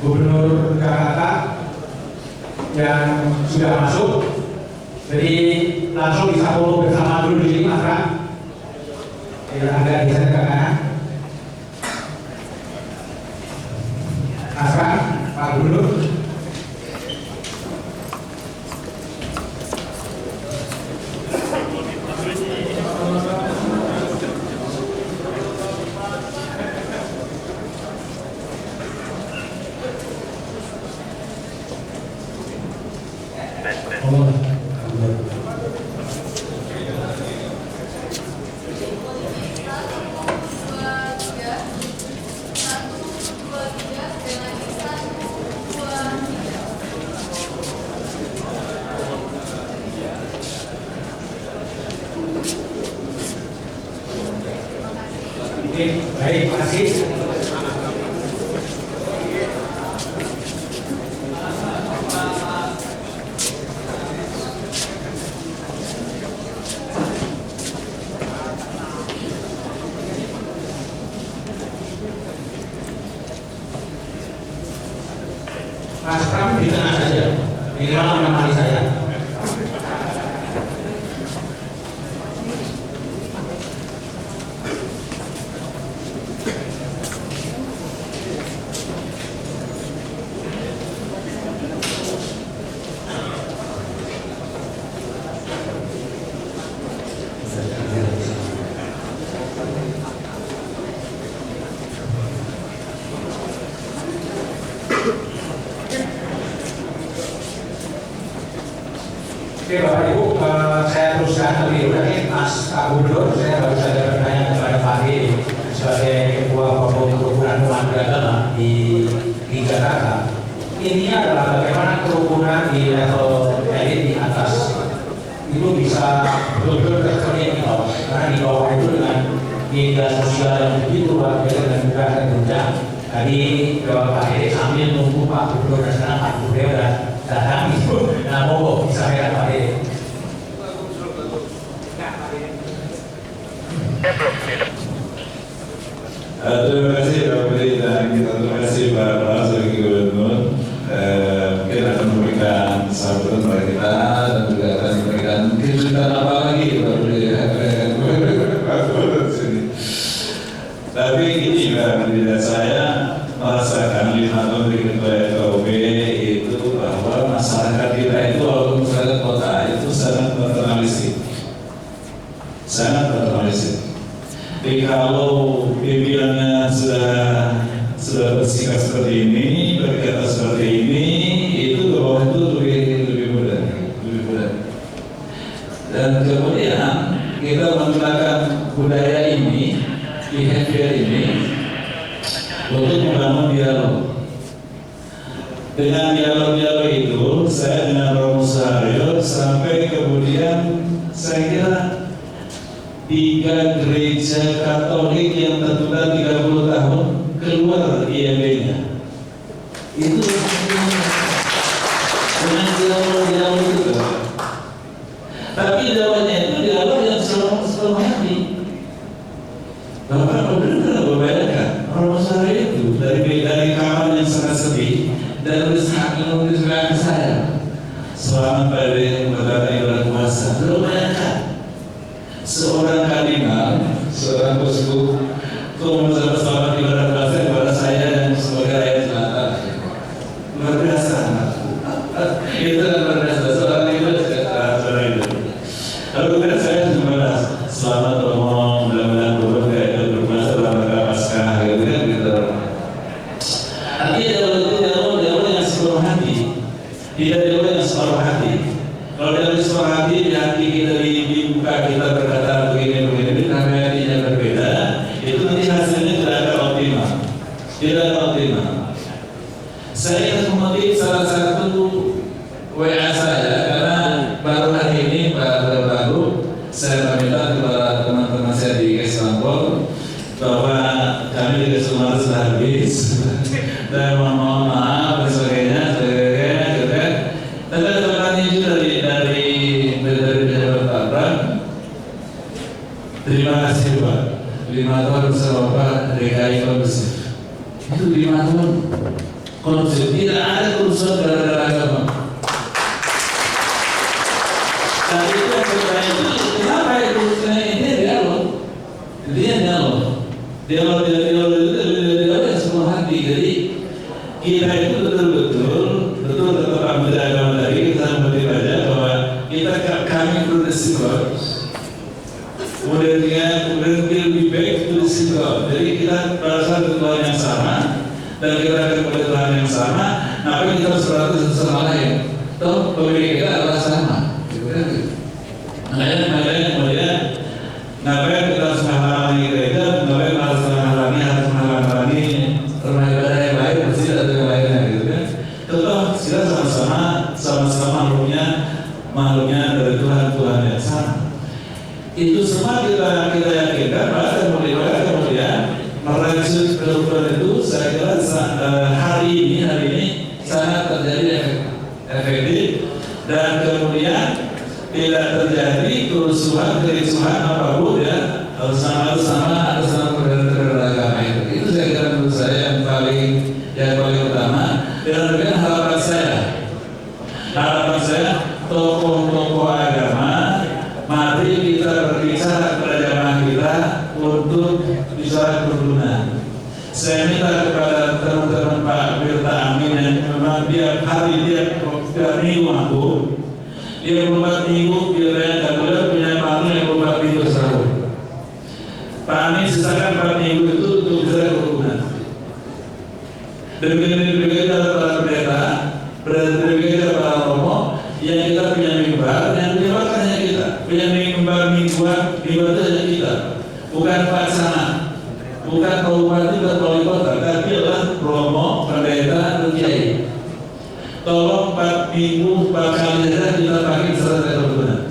Gubernur Jakarta yang sudah masuk. Jadi langsung bisa foto bersama dulu di sini, Mas Pram. Agak geser ke kanan. Mas Pram, Pak Gubernur. Oke, baik, terima kasih. Mas Pram di tengah saja, minimal menemani saya. Oke Bapak Ibu, saya teruskan lebih dulu nih Mas Pak Gubernur. Saya baru saja bertanya kepada Pak Hedi sebagai Ketua Forum Kerukunan Umat Beragama di Jakarta. Intinya adalah bagaimana kerukunan di level elit di atas itu bisa betul-betul tercermin di bawah. Karena di bawah itu dengan media sosial yang begitu luar biasa dan mudah tergoncang. Tadi Pak Hedi sambil nunggu Pak Gubernur dan sekarang Pak Gubernur datang itu, nah monggo disampaikan Pak Hedi. Terima kasih Pak Budi dan terima kasih Pak Pras sebagai Gubernur. Mungkin akan memberikan sambutan kepada kita dan juga akan memberikan kejutan apa lagi Pak Budi. Tapi ini Pak Budi dan saya merasakan 5 tahun di Ketua FKUB itu bahwa masyarakat kita itu walaupun masyarakat kota itu sangat paternalistik. Sangat paternalistik. Jadi kalau pimpinannya sudah bersikap seperti ini, berkata seperti ini, itu ke bawah itu lebih mudah. Dan kemudian kita menggunakan budaya ini, behavior ini, untuk membangun dialog. Dengan dialog-dialog itu, saya dengan Romo Suharyo sampai kemudian saya kira 3 gereja Katolik yang tertunda 30 tahun keluar IMB-nya. Itu dengan dialog itu. Tapi dialognya itu dialog yang selalu hati. Bapak benar-benar membayangkan Romo Suharyo itu dari kamar yang sangat sedih dan menulis ke saya. Selamat pada ibadah puasa. Belum bayangkan seorang kardinal, seorang uskup, mengucapkan selamat ibadah puasa kepada saya dan sebagai rakyat jelata. Luar biasa. Itu luar biasa. Seorang itu. Lalu kemudian saya membalas selamat Romo, mudah-mudahan berbahagia berpuasa dalam rangka Paskah gitu. Artinya dialog yang sepenuh hati, tidak dialog yang separuh hati. Kalau dari separuh hati, di hati kita dibuka, kita berkata begini, tapi hatinya berbeda, itu nanti hasilnya tidak akan optimal. Tidak akan optimal. Saya ingin mengutip salah satu WA saya, karena baru hari ini, baru saya meminta kepada teman-teman saya di Istanbul bahwa kami di Kesumaran sudah habis dan mohon maaf dan sebagainya. Tapi teman ini juga dari Pak Pram. Terima kasih Pak. 5 tahun bersama Bapak DKI kondusif. Itu 5 tahun kondusif. Tidak ada kerusuhan gara-gara agama. Dan itu yang saya itu kenapa itu ini dialog. Dia dialog yang semua hati. Jadi kita itu betul tetap ambil agama dari kita mengerti aja bahwa kami perlu disiplin. Kemudian lebih baik itu disiplin. Jadi kita berasal dari Tuhan yang sama dan kita akan kepada Tuhan yang sama. Nah, kita harus berarti satu sama lain. Toh pemilik kita adalah sama. Makanya kemudian ngapain kita harus menghalangi gereja, ngapain harus menghalangi rumah ibadah yang lain, masjid atau yang lainnya gitu kan. Tentu kita sama-sama makhluknya dari Tuhan yang sama. Itu semua kita yakinkan, bahkan kemudian tidak terjadi kericuhan apapun ya, sama atas nama negara agama itu saya kira menurut saya yang paling utama. Dan dengan harapan saya tokoh-tokoh agama, mari kita berbicara kepada jamaah kita untuk bicara kerukunan. Saya minta kepada teman-teman Pak Wirta Amin yang memang tiap hari tiap minggu mampu, dia 24 minggu biar punya palu yang 24 minggu sahur. Pak Amin sisakan 4 minggu itu untuk bicara kerukunan. Demikian para pendeta, demikian para romo, yang kita punya mimbar, yang mimbar hanya kita, punya mimbar mingguan, mimbar itu hanya kita, bukan paksana, bukan kabupaten dan wali kota, tapi adalah romo, pendeta, dan kiai. Tolong 4 minggu, 4 kali saja kita pakai serta kerukunan.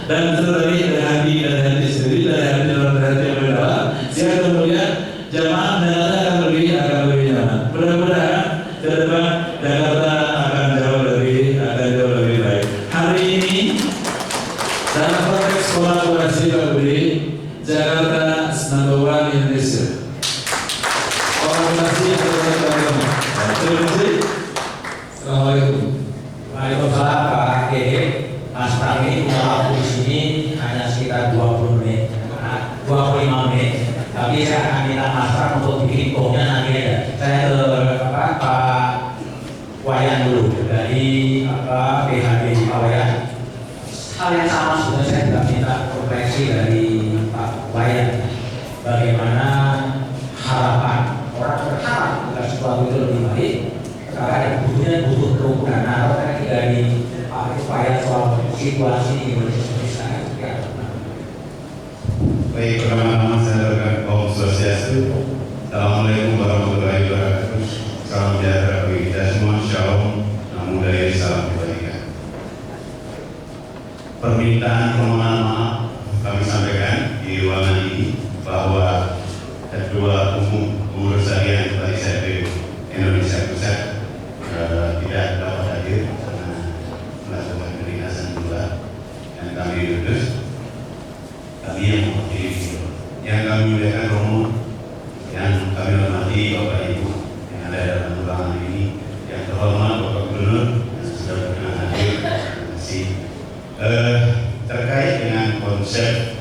Dan dari hati sendiri, dari hati yang berdalam, sehingga kemudian jamaah mendengarnya akan lebih nyaman. Mudah-mudahan ke depan Jakarta akan jauh lebih baik. Hari ini dalam konteks kolaborasi Pak Budi, Jakarta number one Indonesia. Kolaborasi terima kasih. Assalamualaikum. Waalaikumsalam Pak Gede. Mas Pram ini punya waktu di sini hanya sekitar 20 menit, 25 menit. Tapi saya akan minta Mas Pram untuk bikin bomnya nanti aja. Saya ke Pak Wayan dulu dari PHB Pak Wayan. Hal yang sama sudah saya juga minta refleksi dari Pak Wayan. Bagaimana harapan orang berharap agar sesuatu itu lebih baik. Karena butuh kerukunan. Nah, kalau dari Pak Wayan soal situasi di Indonesia. Baik, pertama-tama saya akan Om Swastiastu. Assalamualaikum warahmatullahi wabarakatuh. Salam sejahtera bagi kita semua. Shalom, namo buddhaya, salam kebaikan. Permintaan permohonan maaf kami sampaikan di ruangan ini bahwa Ketua Umum Pengurus Harian Barisan Indonesia Pusat tidak dapat hadir karena melakukan kedinasan juga, dan kami lulus. Kami yang mewakili yang kami muliakan Romo, yang kami hormati Bapak Ibu yang ada dalam ruangan ini, yang terhormat Bapak Gubernur yang sudah berkenan hadir. Terima kasih. Terkait dengan konsep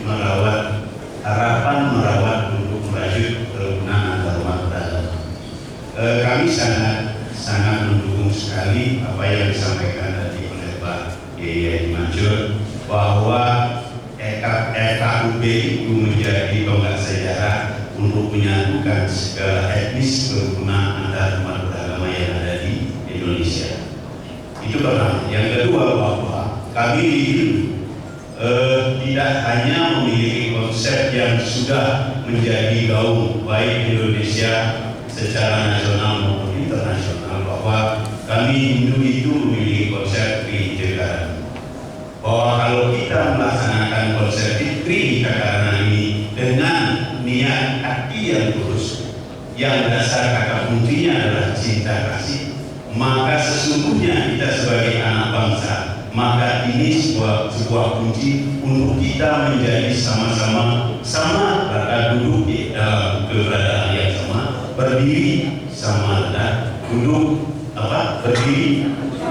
harapan merawat untuk merajut kerukunan antar umat beragama, kami sangat mendukung sekali apa yang disampaikan tadi oleh Pak Yai Mansur, bahwa FKUB itu menjadi tonggak sejarah untuk menyatukan segala etnis kerukunan antar umat beragama yang ada di Indonesia. Itu pertama. Yang kedua, bahwa kami tidak hanya memiliki konsep yang sudah menjadi gaung baik Indonesia secara nasional maupun internasional, bahwa kami Hindu itu memiliki konsep Trihijekara, bahwa kalau kita melaksanakan konsep Trihijekara ini dengan niat hati yang tulus, yang dasar kata kuncinya adalah cinta kasih, maka sesungguhnya kita sebagai anak bangsa, maka ini sebuah kunci untuk kita menjadi sama rata duduk di dalam keberadaan yang sama, berdiri sama rata duduk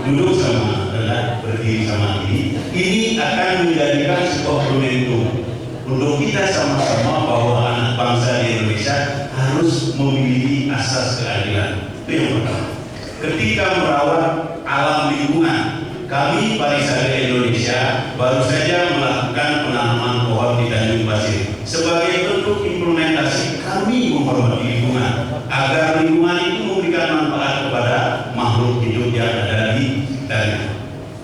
duduk sama rendah, berdiri sama ini akan menjadikan sebuah momentum untuk kita sama-sama bahwa anak bangsa di Indonesia harus memiliki asas keadilan. Itu yang pertama. Ketika merawat alam lingkungan, kami Barisan Indonesia baru saja melakukan penanaman pohon di Tanjung Pasir. Sebagai bentuk implementasi kami menghormati lingkungan, agar lingkungan itu memberikan manfaat kepada makhluk hidup yang ada di sekitarnya.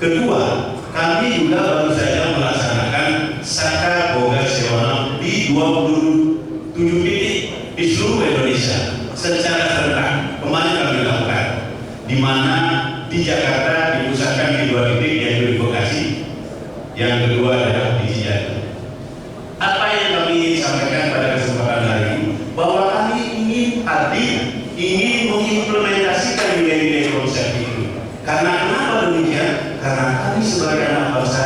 Kedua, kami juga baru saja melaksanakan Saka Boga Sewana di 27 titik di seluruh Indonesia secara serentak. Kemarin kami lakukan, di mana di Jakarta dipusatkan di 2 titik, yaitu di Bekasi, yang kedua adalah di Cijantung. Apa yang kami ingin sampaikan pada kesempatan hari ini, bahwa kami ingin hadir, ingin mengimplementasikan nilai-nilai konsep itu. Karena kenapa demikian? Karena kami sebagai anak bangsa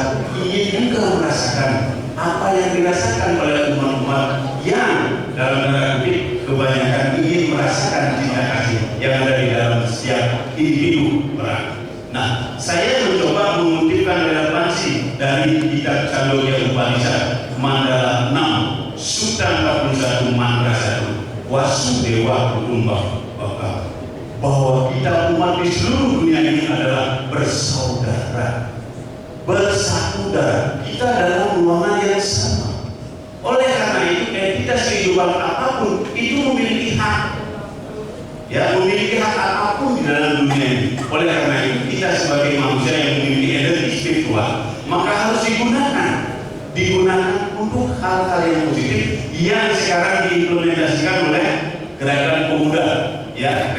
juga merasakan apa yang dirasakan oleh umat-umat yang dalam tanda kutip kebanyakan ingin merasakan cinta kasih yang ada di dalam setiap individu orang. Nah, saya mencoba mengutipkan relevansi dari kitab Chandogya Upanishad Mandala 6 Sutta 41 Mantra 1 Wasudewa Kutumbam, bahwa kita umat di seluruh dunia ini adalah bersaudara, bersatu darah, kita dalam ruangan yang sama. Oleh karena itu, entitas kehidupan apapun itu memiliki hak, ya, memiliki hak apapun di dalam dunia ini. Oleh karena itu, kita sebagai manusia yang memiliki energi spiritual, maka harus digunakan untuk hal-hal yang positif yang sekarang diimplementasikan oleh gerakan pemuda, ya,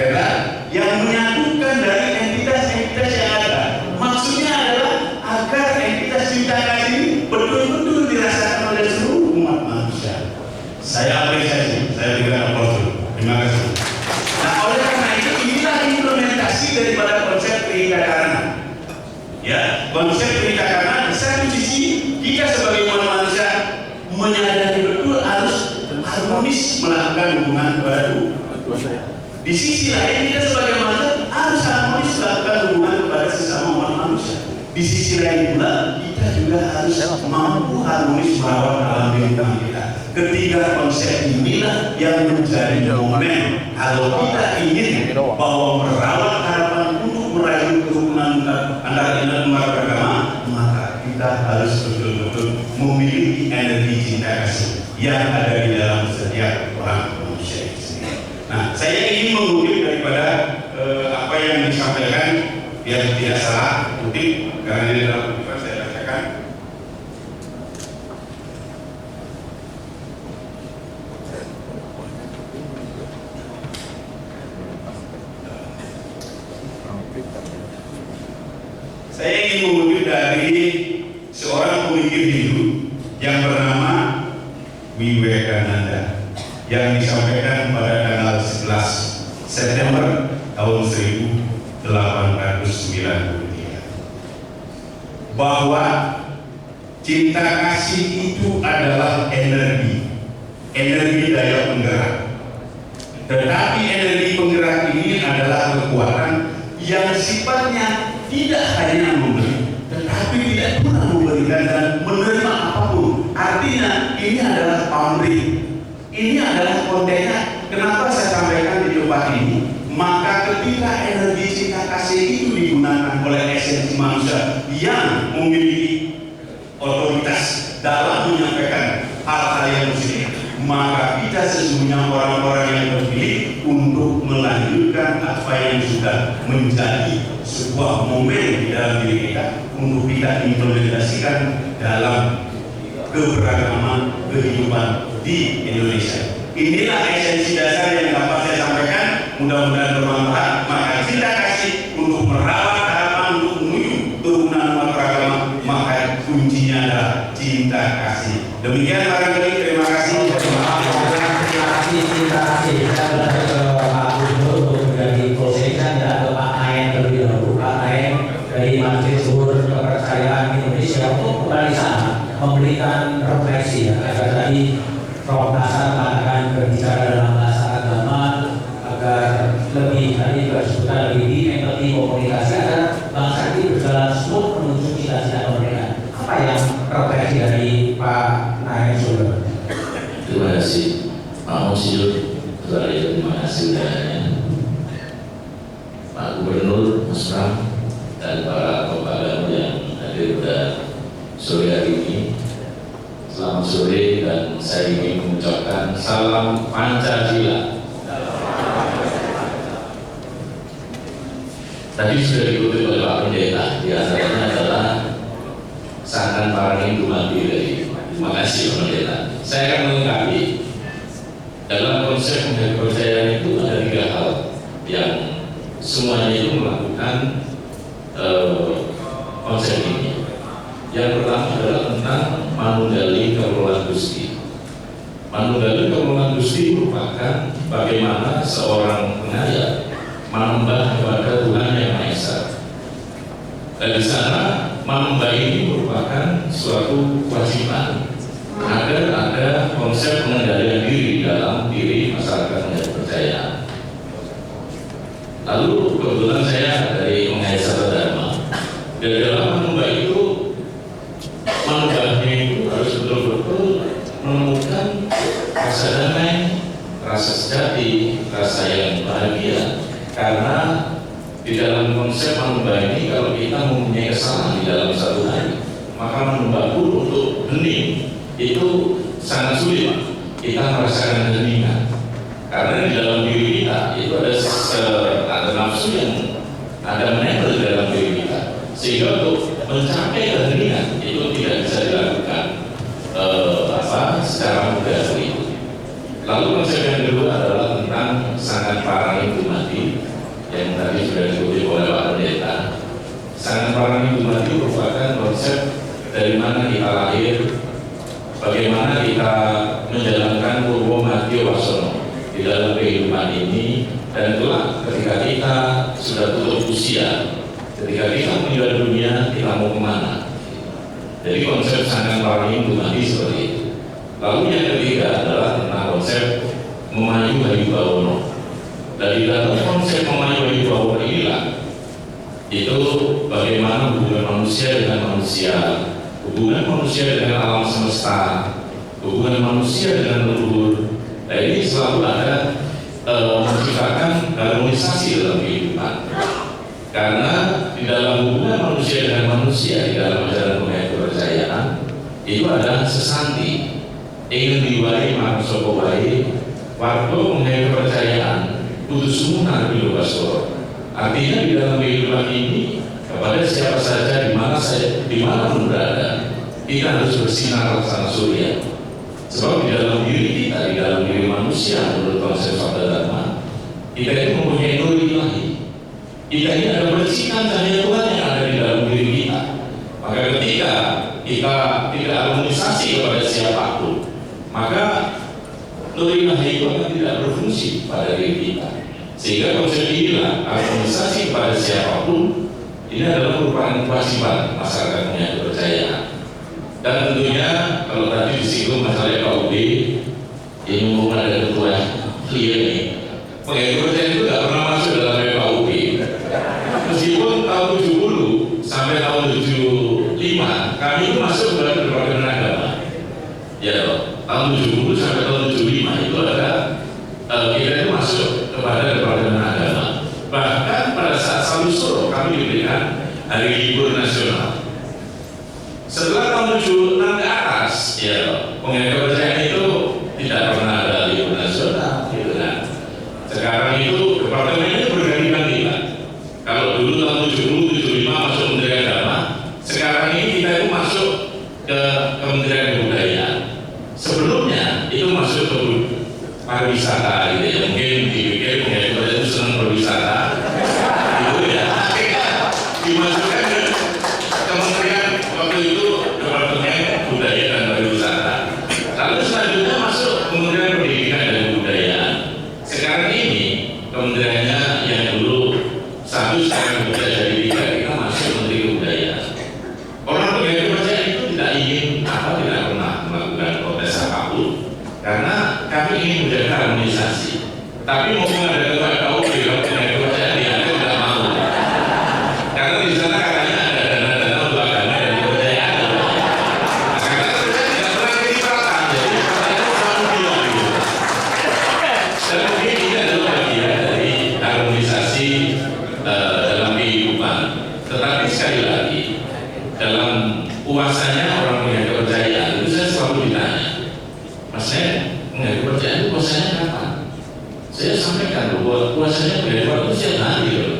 yang menyatukan dari entitas-entitas yang ada. Maksudnya adalah agar entitas cinta kasih ini betul-betul dirasakan oleh seluruh umat manusia. Saya apresiasi, saya berikan aplaus. Terima kasih. Nah, oleh karena itu inilah implementasi daripada konsep perikanan. Ya, konsep perikanan di satu sisi kita sebagai umat manusia menyadari betul harus harmonis melakukan hubungan baru. Di sisi lain kita sebagai manusia harus harmonis melakukan hubungan kepada sesama umat manusia. Di sisi lain pula kita juga harus mampu harmonis merawat alam lingkungan kita. Ketiga konsep inilah yang menjadi momen kalau kita ingin bahwa merawat harapan untuk meraih kerukunan antara umat beragama, maka kita harus betul-betul memiliki energi cinta kasih yang ada di dalam setiap orang manusia itu sendiri. Nah, saya ingin mengutip daripada apa yang disampaikan, biar tidak salah kutip, karena di dalam kutipan saya bacakan. Saya ingin mengutip dari seorang pemikir Hindu yang bernama Vivekananda yang disampaikan pada tanggal 11 September tahun 1893 bahwa cinta kasih itu adalah energi daya penggerak. Tetapi energi penggerak ini adalah kekuatan yang sifatnya tidak hanya memberi, tetapi tidak pernah memberikan dan menerima apapun. Artinya ini adalah pamrih, ini adalah kontainer. Kenapa saya sampaikan di tempat ini? Maka ketika energi cinta kasih itu digunakan oleh esensi manusia yang memiliki otoritas dalam menyampaikan hal-hal yang positif, maka kita sesungguhnya orang-orang yang terpilih untuk melanjutkan apa yang sudah menjadi sebuah momen di dalam diri kita untuk kita implementasikan dalam keberagaman kehidupan di Indonesia. Inilah esensi dasar yang dapat saya sampaikan. Mudah-mudahan bermanfaat. Maka cinta kasih untuk merawat harapan untuk menuju kerukunan umat beragama, maka kuncinya adalah cinta kasih. Demikian barangkali. Terima kasih. Terima kasih, cinta kasih. Kita beralih ke Pak Gubernur untuk menjadi closing-nya dan ke Pak Naen terlebih dahulu. Pak Naen dari Majelis Luhur Kepercayaan Indonesia untuk kembali sana memberikan refleksi, ya. Agar tadi Prof. Hasan mengatakan berbicara dalam bahasa agama agar lebih tadi disebutkan lebih di empati komunikasi agar bangsa ini berjalan smooth menuju cita-cita kemerdekaan. Apa yang refleksi dari Pak Naen Saudara? Terima kasih Pak Monsinyur, terima kasih undangannya Pak Gubernur, Mas Pram, dan para Bapak yang hadir pada sore hari ini. Selamat sore, dan saya ingin mengucapkan salam Pancasila. Tadi sudah dikutip oleh Pak Pendeta, di antaranya adalah Sangkan Parangin Dumadi dari. Terima kasih Pak Pendeta. Saya akan melengkapi. Dalam konsep kepercayaan itu ada 3 hal yang semuanya itu melakukan konsep ini. Yang pertama adalah tentang Manunggali Kawrulan Gusti. Manunggali Kawrulan Gusti merupakan bagaimana seorang pengayat menambah kepada Tuhan Yang Maha Esa. Dan di sana Manumba ini merupakan suatu kewajiban agar ada konsep pengendalian diri dalam diri masyarakat menjadi percaya. Lalu kebetulan saya dari Mengaji Sabda Dharma. Di dalam Manumba itu, Manubahnya itu harus betul-betul menemukan rasa damai, rasa sejati, rasa yang bahagia. Karena di dalam konsep Manumba ini, kalau kita mempunyai kesalahan di dalam satu hari, maka Manumba pun untuk hening itu sangat sulit. Kita merasakan keheningan karena di dalam diri kita itu ada nafsu yang ada menempel di dalam diri kita, sehingga untuk mencapai keheningan itu tidak bisa dilakukan secara mudah begitu. Lalu konsep yang kedua adalah tentang sangat parang itu mati, yang tadi sudah disebut oleh Pak Pendeta. Sangat parang itu mati merupakan konsep dari mana kita lahir, bagaimana kita menjalankan purwo mati wasono di dalam kehidupan ini, dan kelak ketika kita sudah tutup usia, ketika kita meninggal dunia, kita mau kemana. Jadi konsep sangat parang itu mati seperti itu. Lalu yang ketiga adalah tentang konsep memayu bayu bawono. Dari dalam konsep memayu bayu bawono inilah itu bagaimana hubungan manusia dengan manusia, hubungan manusia dengan alam semesta, hubungan manusia dengan leluhur. Nah, ini selalu ada menciptakan harmonisasi dalam kehidupan. Karena di dalam hubungan manusia dengan manusia, di dalam ajaran mengenai kepercayaan itu ada sesanti. Ingin diwai maka sopo wae, waktu mengenai kepercayaan kudu sumunar bilu basoro. Artinya di dalam kehidupan ini, kepada siapa saja di mana pun berada, kita harus bersinar laksana surya. Sebab di dalam diri kita, di dalam diri manusia, menurut konsep Sabda Dharma, kita itu mempunyai nur ilahi. Kita ini ada percikan cahaya Tuhan yang ada di dalam diri kita. Maka ketika kita tidak harmonisasi kepada siapapun, maka nur ilahi itu akan tidak berfungsi pada diri kita. Sehingga konsep inilah harmonisasi kepada siapapun ini adalah merupakan kewajiban masyarakat punya kepercayaan. Dan tentunya kalau tadi disinggung masalah KUB, ini mumpung ada ketua clear nih, pengen kepercayaan itu tidak pernah masuk dalam KUB. Meskipun tahun 70 sampai tahun 75 kami itu masuk ke dalam Departemen Agama. Ya loh, tahun 70 sampai tahun 75 itu ada kita itu masuk kepada Departemen Agama. Bahkan pada saat Salusuro kami diberikan hari libur nasional. Setelah tahun 76 ke atas, ya pengen kepercayaan itu tidak pernah ada libur nasional, gitu kan. Sekarang itu departemennya berganti-ganti kan. Kalau dulu tahun 70, 75 masuk Kementerian Agama, sekarang ini kita itu masuk ke Kementerian Kebudayaan. Sebelumnya itu masuk ke pariwisata, gitu ya. Mungkin dipikir pengen kepercayaan itu senang berwisata, gitu ya. Dimasukkan ke Kementerian waktu itu Departemen Budaya dan Pariwisata. Lalu selanjutnya masuk Kementerian Pendidikan dan Kebudayaan. Sekarang ini kementeriannya yang dulu satu sekarang sudah jadi 3, kita masuk Menteri Kebudayaan. Orang pengen kepercayaan itu tidak ingin tidak pernah melakukan protes apapun, karena kami ingin menjaga harmonisasi. Tapi mau ada ketua KUB kalau pengen kepercayaan dia tidak mau, karena di sana katanya ada dana-dana untuk agama dan kepercayaan. Karena kepercayaan tidak pernah diterapkan, jadi pertanyaan selalu bilang gitu. Dan mungkin ini adalah bagian dari harmonisasi dalam kehidupan. Tetapi sekali lagi, dalam puasanya orang punya kepercayaan itu saya selalu ditanya, Mas saya punya kepercayaan itu puasanya kapan? Saya sampaikan bahwa puasanya dari waktu setiap hari loh.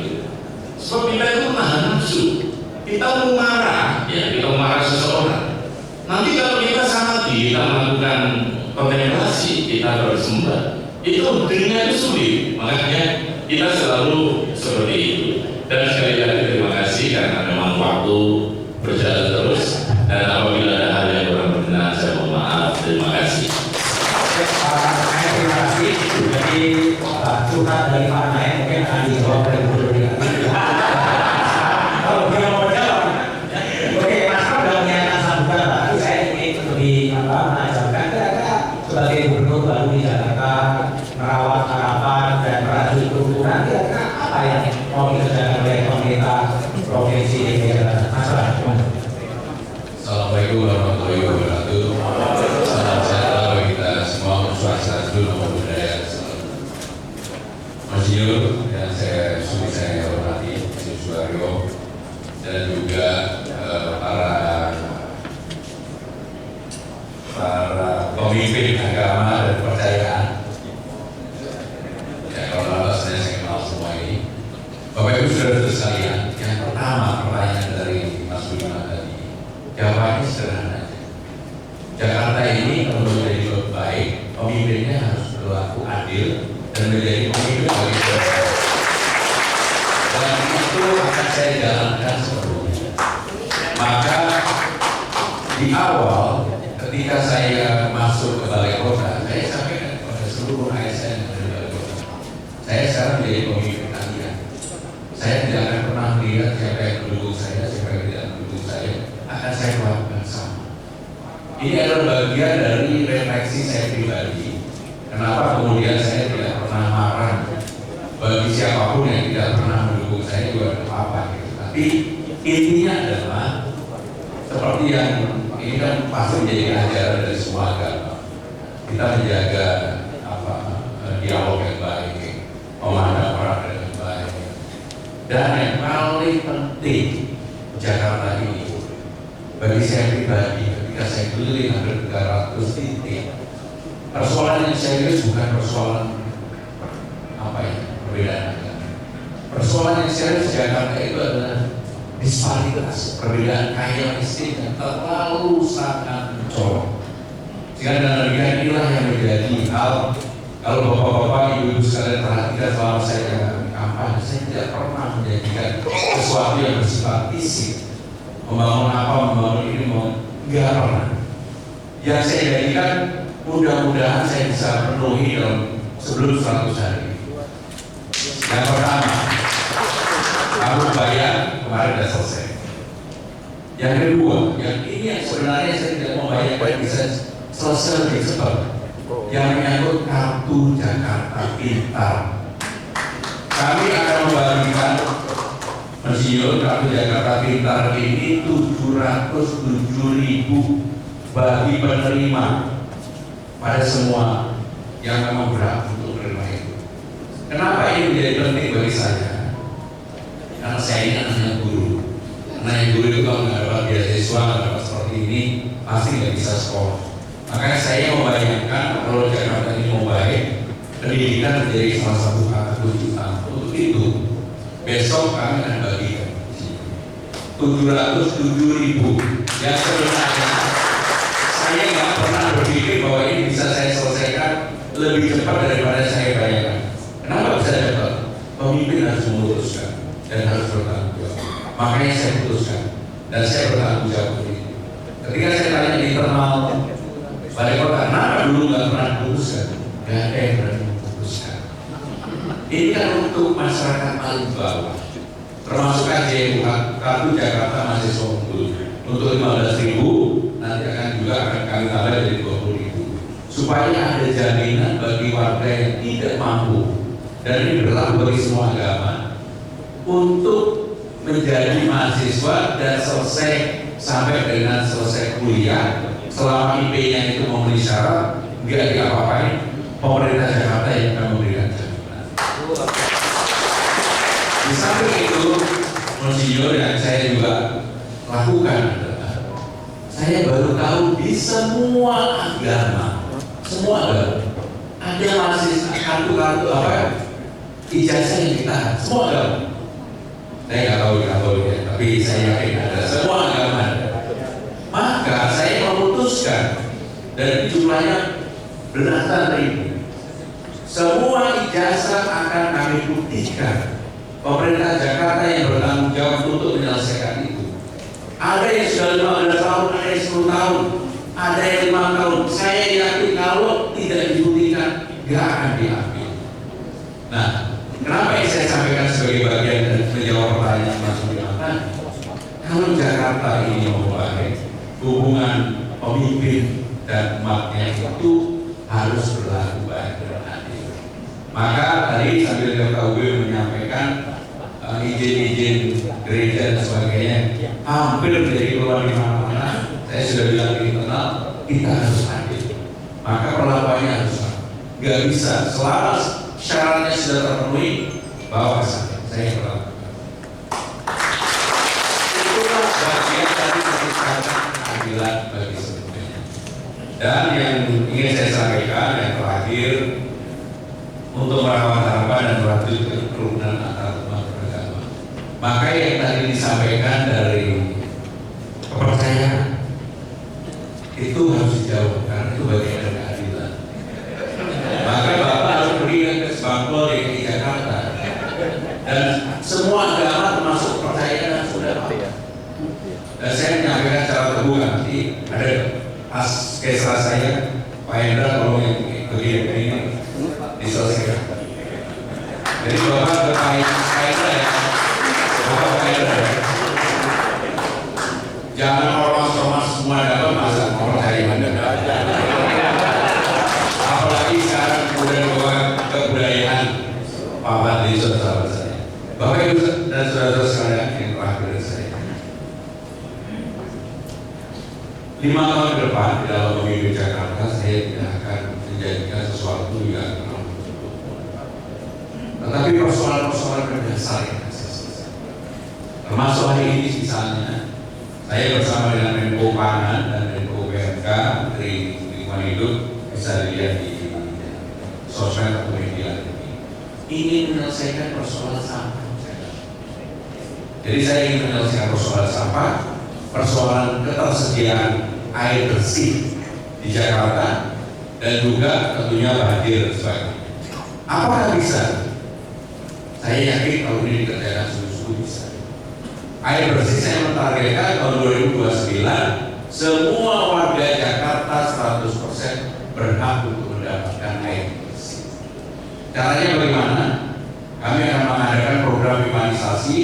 Sebab kita itu menahan nafsu. Kita mau marah, ya kita mau marah seseorang. Nanti kalau kita samati, kita melakukan kontemplasi, kita bersembah, itu dirinya itu sulit. Makanya kita selalu seperti itu. Dan sekali lagi terima kasih karena memang waktu berjalan terus. Dan apabila ada hal yang kurang berkenan, saya mohon maaf. Terima kasih. Terima kasih. Jadi curhat dari Pak Naik mungkin akan dijawab oleh Gubernur. Kalau dia mau jawab, para pemimpin agama dan kepercayaan. Ya, kalau saya kenal semua ini. Bapak Ibu saudara sekalian, yang pertama pertanyaan dari Mas Budiman tadi, jawabannya sederhana aja. Jakarta ini kalau menjadi lebih baik, pemimpinnya harus berlaku adil dan menjadi pemimpin bagi bangsa. Dan itu akan saya jalankan sebelumnya. Maka di awal ketika saya masuk ke Balai Kota, saya sampaikan kepada seluruh ASN dari Balai Kota, saya sekarang menjadi pemimpin kalian. Saya tidak akan pernah melihat siapa yang mendukung saya, siapa yang tidak mendukung saya, akan saya lakukan sama. Ini adalah bagian dari refleksi saya pribadi. Kenapa kemudian saya tidak pernah marah bagi siapapun yang tidak pernah mendukung saya juga apa gitu. Tapi intinya adalah seperti yang ini kan pasti menjadi ajaran dari semua agama. Kita menjaga dialog yang baik, memandang orang dengan baik. Dan yang paling penting Jakarta ini bagi saya pribadi, ketika saya keliling hampir 300 titik, persoalan yang serius bukan persoalan perbedaan agama. Persoalan yang serius Jakarta itu adalah disparitas, perbedaan kaya miskin yang terlalu sangat mencolok. Sehingga dalam negara inilah yang menjadi hal, kalau bapak-bapak, ibu-ibu sekalian perhatikan selama saya kampanye, saya tidak pernah menjadikan sesuatu yang bersifat fisik, membangun apa, membangun ini, enggak pernah. Yang saya jadikan mudah-mudahan saya bisa penuhi dalam sebelum 100 hari. Yang pertama, kamu bayar kemarin sudah selesai. Yang kedua, yang ini yang sebenarnya saya tidak mau bayar bisa selesai lebih cepat. Yang menyangkut kartu Jakarta Pintar. Kami akan membagikan pensiun kartu Jakarta Pintar ini 707.000 bagi penerima pada semua yang memang berhak untuk menerima itu. Kenapa ini menjadi penting bagi saya? Karena saya ini anaknya guru. Anaknya guru itu kalau nggak dapat beasiswa, nggak dapat seperti ini, pasti nggak bisa sekolah. Makanya saya membayangkan kalau Jakarta ini mau baik, pendidikan menjadi salah satu kata kunci. Untuk itu, besok kami akan bagikan 707.000 yang sebenarnya saya nggak pernah berpikir bahwa ini bisa saya selesaikan lebih cepat daripada saya bayangkan. Kenapa bisa cepat? Pemimpin harus memutuskan dan harus bertanggung jawab. Makanya saya putuskan dan saya bertanggung jawab untuk itu. Ketika saya tanya di internal Balai Kota, kenapa dulu nggak pernah memutuskan? Nggak ada yang berani memutuskan. Ini kan untuk masyarakat paling bawah, termasuk KJU, kartu Jakarta Mahasiswa Unggul untuk 15.000, nanti akan kami tambah jadi 20.000, supaya ada jaminan bagi warga yang tidak mampu, dan ini berlaku bagi semua agama, untuk menjadi mahasiswa dan selesai sampai dengan selesai kuliah, selama IP-nya itu memenuhi syarat, nggak diapa-apain, pemerintah Jakarta yang akan memberikan jaminan. Di samping itu, Monsinyur yang saya juga lakukan adalah saya baru tahu di semua agama ada masih kartu-kartu ijazah yang ditahan, semua agama. Saya nggak tahu di Katolik ya, tapi saya yakin ada, semua agama ada. Maka saya memutuskan, dan jumlahnya belasan ribu, semua ijazah akan kami buktikan. Pemerintah Jakarta yang bertanggung jawab untuk menyelesaikan itu. Ada yang sudah 15 tahun, ada yang 10 tahun, ada yang 5 tahun. Saya yakin kalau tidak dibuktikan, nggak akan diambil. Nah, kenapa ini saya sampaikan sebagai bagian dari menjawab pertanyaan Mas Budiman? Kalau Jakarta ini mau baik, hubungan pemimpin dan umatnya itu harus berlaku baik dan adil. Maka tadi sambil DKUB menyampaikan izin-izin gereja dan sebagainya hampir menjadi keluar di mana-mana. Saya sudah bilang di internal, kita harus adil. Maka perlakuannya harus sama. Nggak bisa selama syaratnya sudah terpenuhi, bawa ke saya berlaku. Itulah bagian dari keadilan bagi semuanya. Dan yang ingin saya sampaikan yang terakhir, untuk merawat harapan dan melanjutkan kerukunan antar umat beragama, maka yang tadi disampaikan dari kepercayaan itu harus dijawab karena itu bagian dari keadilan. Maka Bapak harus pergi ke Sebangkol di Jakarta dan semua agama termasuk kepercayaan sudah Pak. Dan saya menyampaikan secara terbuka, nanti ada pas kesra saya Pak Hendra kalau yang begini ini diselesaikan. Jadi Bapak berkait Hendra ya, Bapak Hendra ya. Jangan ormas-ormas semua dapat masa orang cari mana. Apalagi sekarang kemudian bawa kebudayaan Pak di saudara saya. Bapak Ibu dan saudara sekalian yang terakhir dari saya. 5 tahun ke depan di dalam memimpin Jakarta, saya tidak akan menjadikan sesuatu yang tetapi persoalan-persoalan berdasar yang saya selesaikan. Termasuk hari ini misalnya, saya bersama dengan Menko Pangan dan Menko PMK Menteri Lingkungan Hidup, bisa dilihat di sosmed atau media ini, ingin menyelesaikan persoalan sampah. Jadi saya ingin menyelesaikan persoalan sampah, persoalan ketersediaan air bersih di Jakarta, dan juga tentunya banjir sebagainya. Apakah bisa? Saya yakin kalau ini dikerjakan sungguh-sungguh bisa. Air bersih saya mentargetkan tahun 2029 semua warga Jakarta 100% berhak untuk mendapatkan air bersih. Caranya bagaimana? Kami akan mengadakan program pipanisasi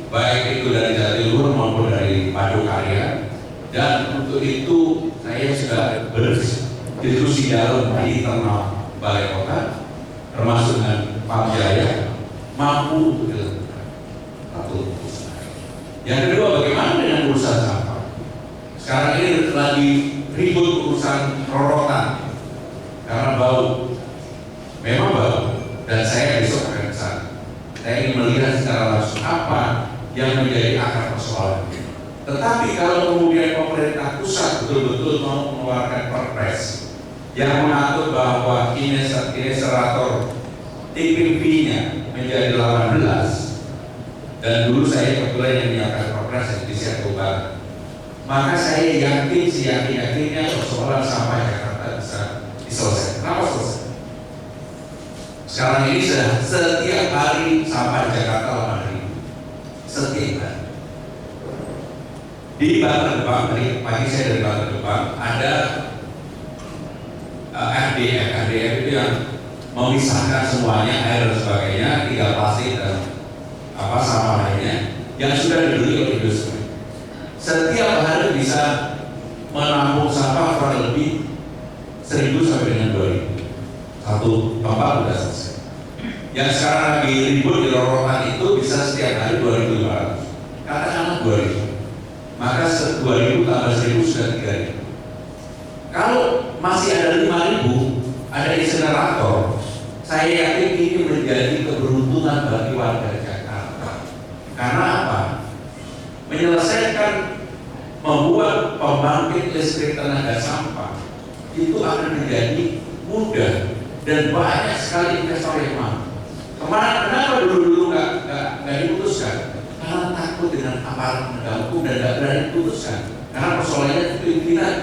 baik itu dari Jatiluhur maupun dari Padokarya, dan untuk itu saya sudah berdiskusi dalam di internal Balai Kota termasuk dengan Pak Jaya mampu untuk dilakukan. Yang kedua, bagaimana dengan urusan sampah? Sekarang ini lagi ribut urusan rorotan karena bau. Memang bau, dan saya besok akan ke sana. Saya ingin melihat secara langsung apa yang menjadi akar persoalan. Tetapi kalau kemudian pemerintah pusat betul-betul mau mengeluarkan perpres yang mengatur bahwa kineserator TPP-nya menjadi 18, dan dulu saya kebetulan yang menyiapkan perpres yang di Siakobar, maka saya yakin seyakin-yakinnya persoalan sampah Jakarta bisa diselesaikan. Kenapa selesai? Sekarang ini setiap hari sampah Jakarta 8.000 setiap hari. Di Bantar Gebang, tadi pagi saya dari Bantar Gebang ada FDF itu yang memisahkan semuanya, air dan sebagainya, tinggal plastik dan sampah lainnya yang sudah dibeli oleh industri. Setiap hari bisa menampung sampah kurang lebih 1.000 sampai dengan 2.000. Satu tempat sudah selesai. Yang sekarang lagi ribut di rorotan itu bisa setiap hari 2.500. Katakanlah 2.000. Maka 2.000 tambah 1.000 sudah 3.000. Kalau masih ada 5.000, ada insinerator, saya yakin ini menjadi keberuntungan bagi warga Jakarta. Karena apa? Menyelesaikan membuat pembangkit listrik tenaga sampah itu akan menjadi mudah dan banyak sekali investor yang mau. Kenapa dulu nggak diputuskan? Karena takut dengan aparat penegak hukum dan nggak berani diputuskan. Karena persoalannya itu pimpinan.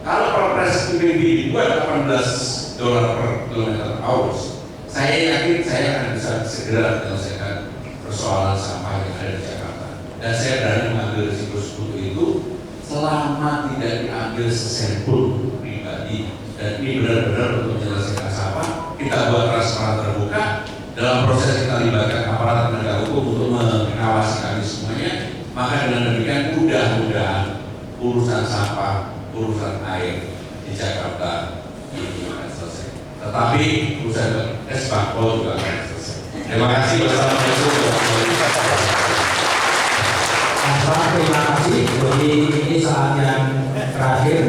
Kalau perpres PBB dibuat $18 per kilometer hours, saya yakin saya akan bisa segera menyelesaikan persoalan sampah yang ada di Jakarta. Dan saya berani mengambil risiko sekutu itu selama tidak diambil sesen pun pribadi. Dan ini benar-benar untuk menyelesaikan sampah. Kita buat transparan terbuka. Dalam proses kita libatkan aparat penegak hukum untuk mengawasi kami semuanya. Maka dengan demikian mudah-mudahan urusan sampah, urusan air di Jakarta ini akan selesai. Tetapi urusan Sebangkol juga akan selesai. Terima kasih. Wassalamualaikum warahmatullahi wabarakatuh. Terima kasih. Jadi ini saat yang terakhir.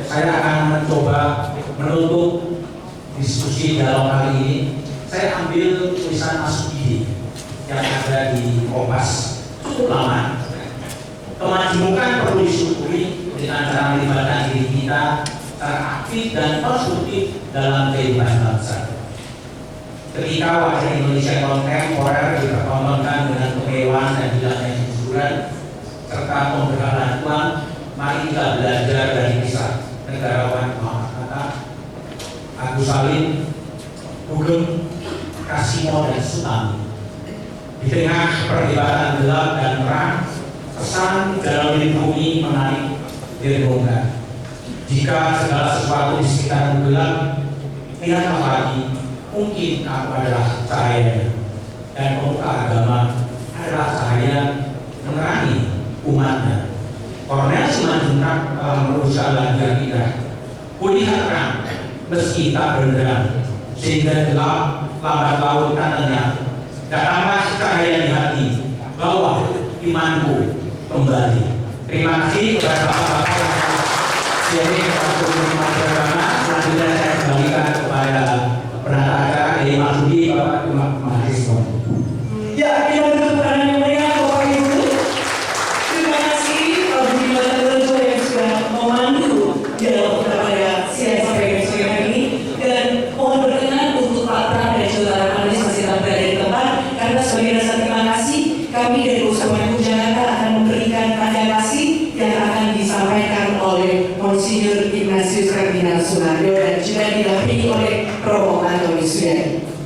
Saya akan mencoba menutup diskusi dalam kali ini. Saya ambil tulisan Mas Budi yang ada di Kompas cukup lama. Kemajemukan perlu disyukuri dengan cara melibatkan diri kita aktif dan konstruktif dalam kehidupan bangsa. Ketika wajah Indonesia kontemporer dipertontonkan dengan kemewahan dan hilangnya kejujuran serta pemberhalakuan, mari kita belajar dari kisah negarawan Mahatma, Agus Salim, Sugeng, Kasino, dan Sutami. Di tengah perdebatan gelap dan terang, pesan dalam bumi menarik direnungkan. Jika segala sesuatu di sekitarmu gelap, lihatlah lagi, mungkin aku adalah cahaya, dan pemuka agama adalah cahaya menerangi umatnya. Kornel Simanjuntak merusak lagi kita. Kulihat terang, meski tak benderang, sehingga gelap lambat laun katanya. Datanglah cahaya di hati, bawa imanku kembali. Terima kasih kepada Bapak-Bapak yang untuk beragama. Selanjutnya saya kembalikan kepada penata acara dari Maksudi Bapak Mahasiswa. Ya, kita berikan yang meriah Bapak Ibu. Terima kasih Budiman Tejo yang sudah memandu dialog pada siang sampai sore hari ini, dan mohon berkenan untuk Pak Pram dan saudara panelis masih tetap berada di tempat, karena sebagai rasa terima kasih kami dari Uskupan Jakarta akan memberikan tanda kasih yang akan disampaikan oleh Monsinyur Ignatius Kardinal Sunaryo dan juga didampingi oleh Romo Antoni Suyadi.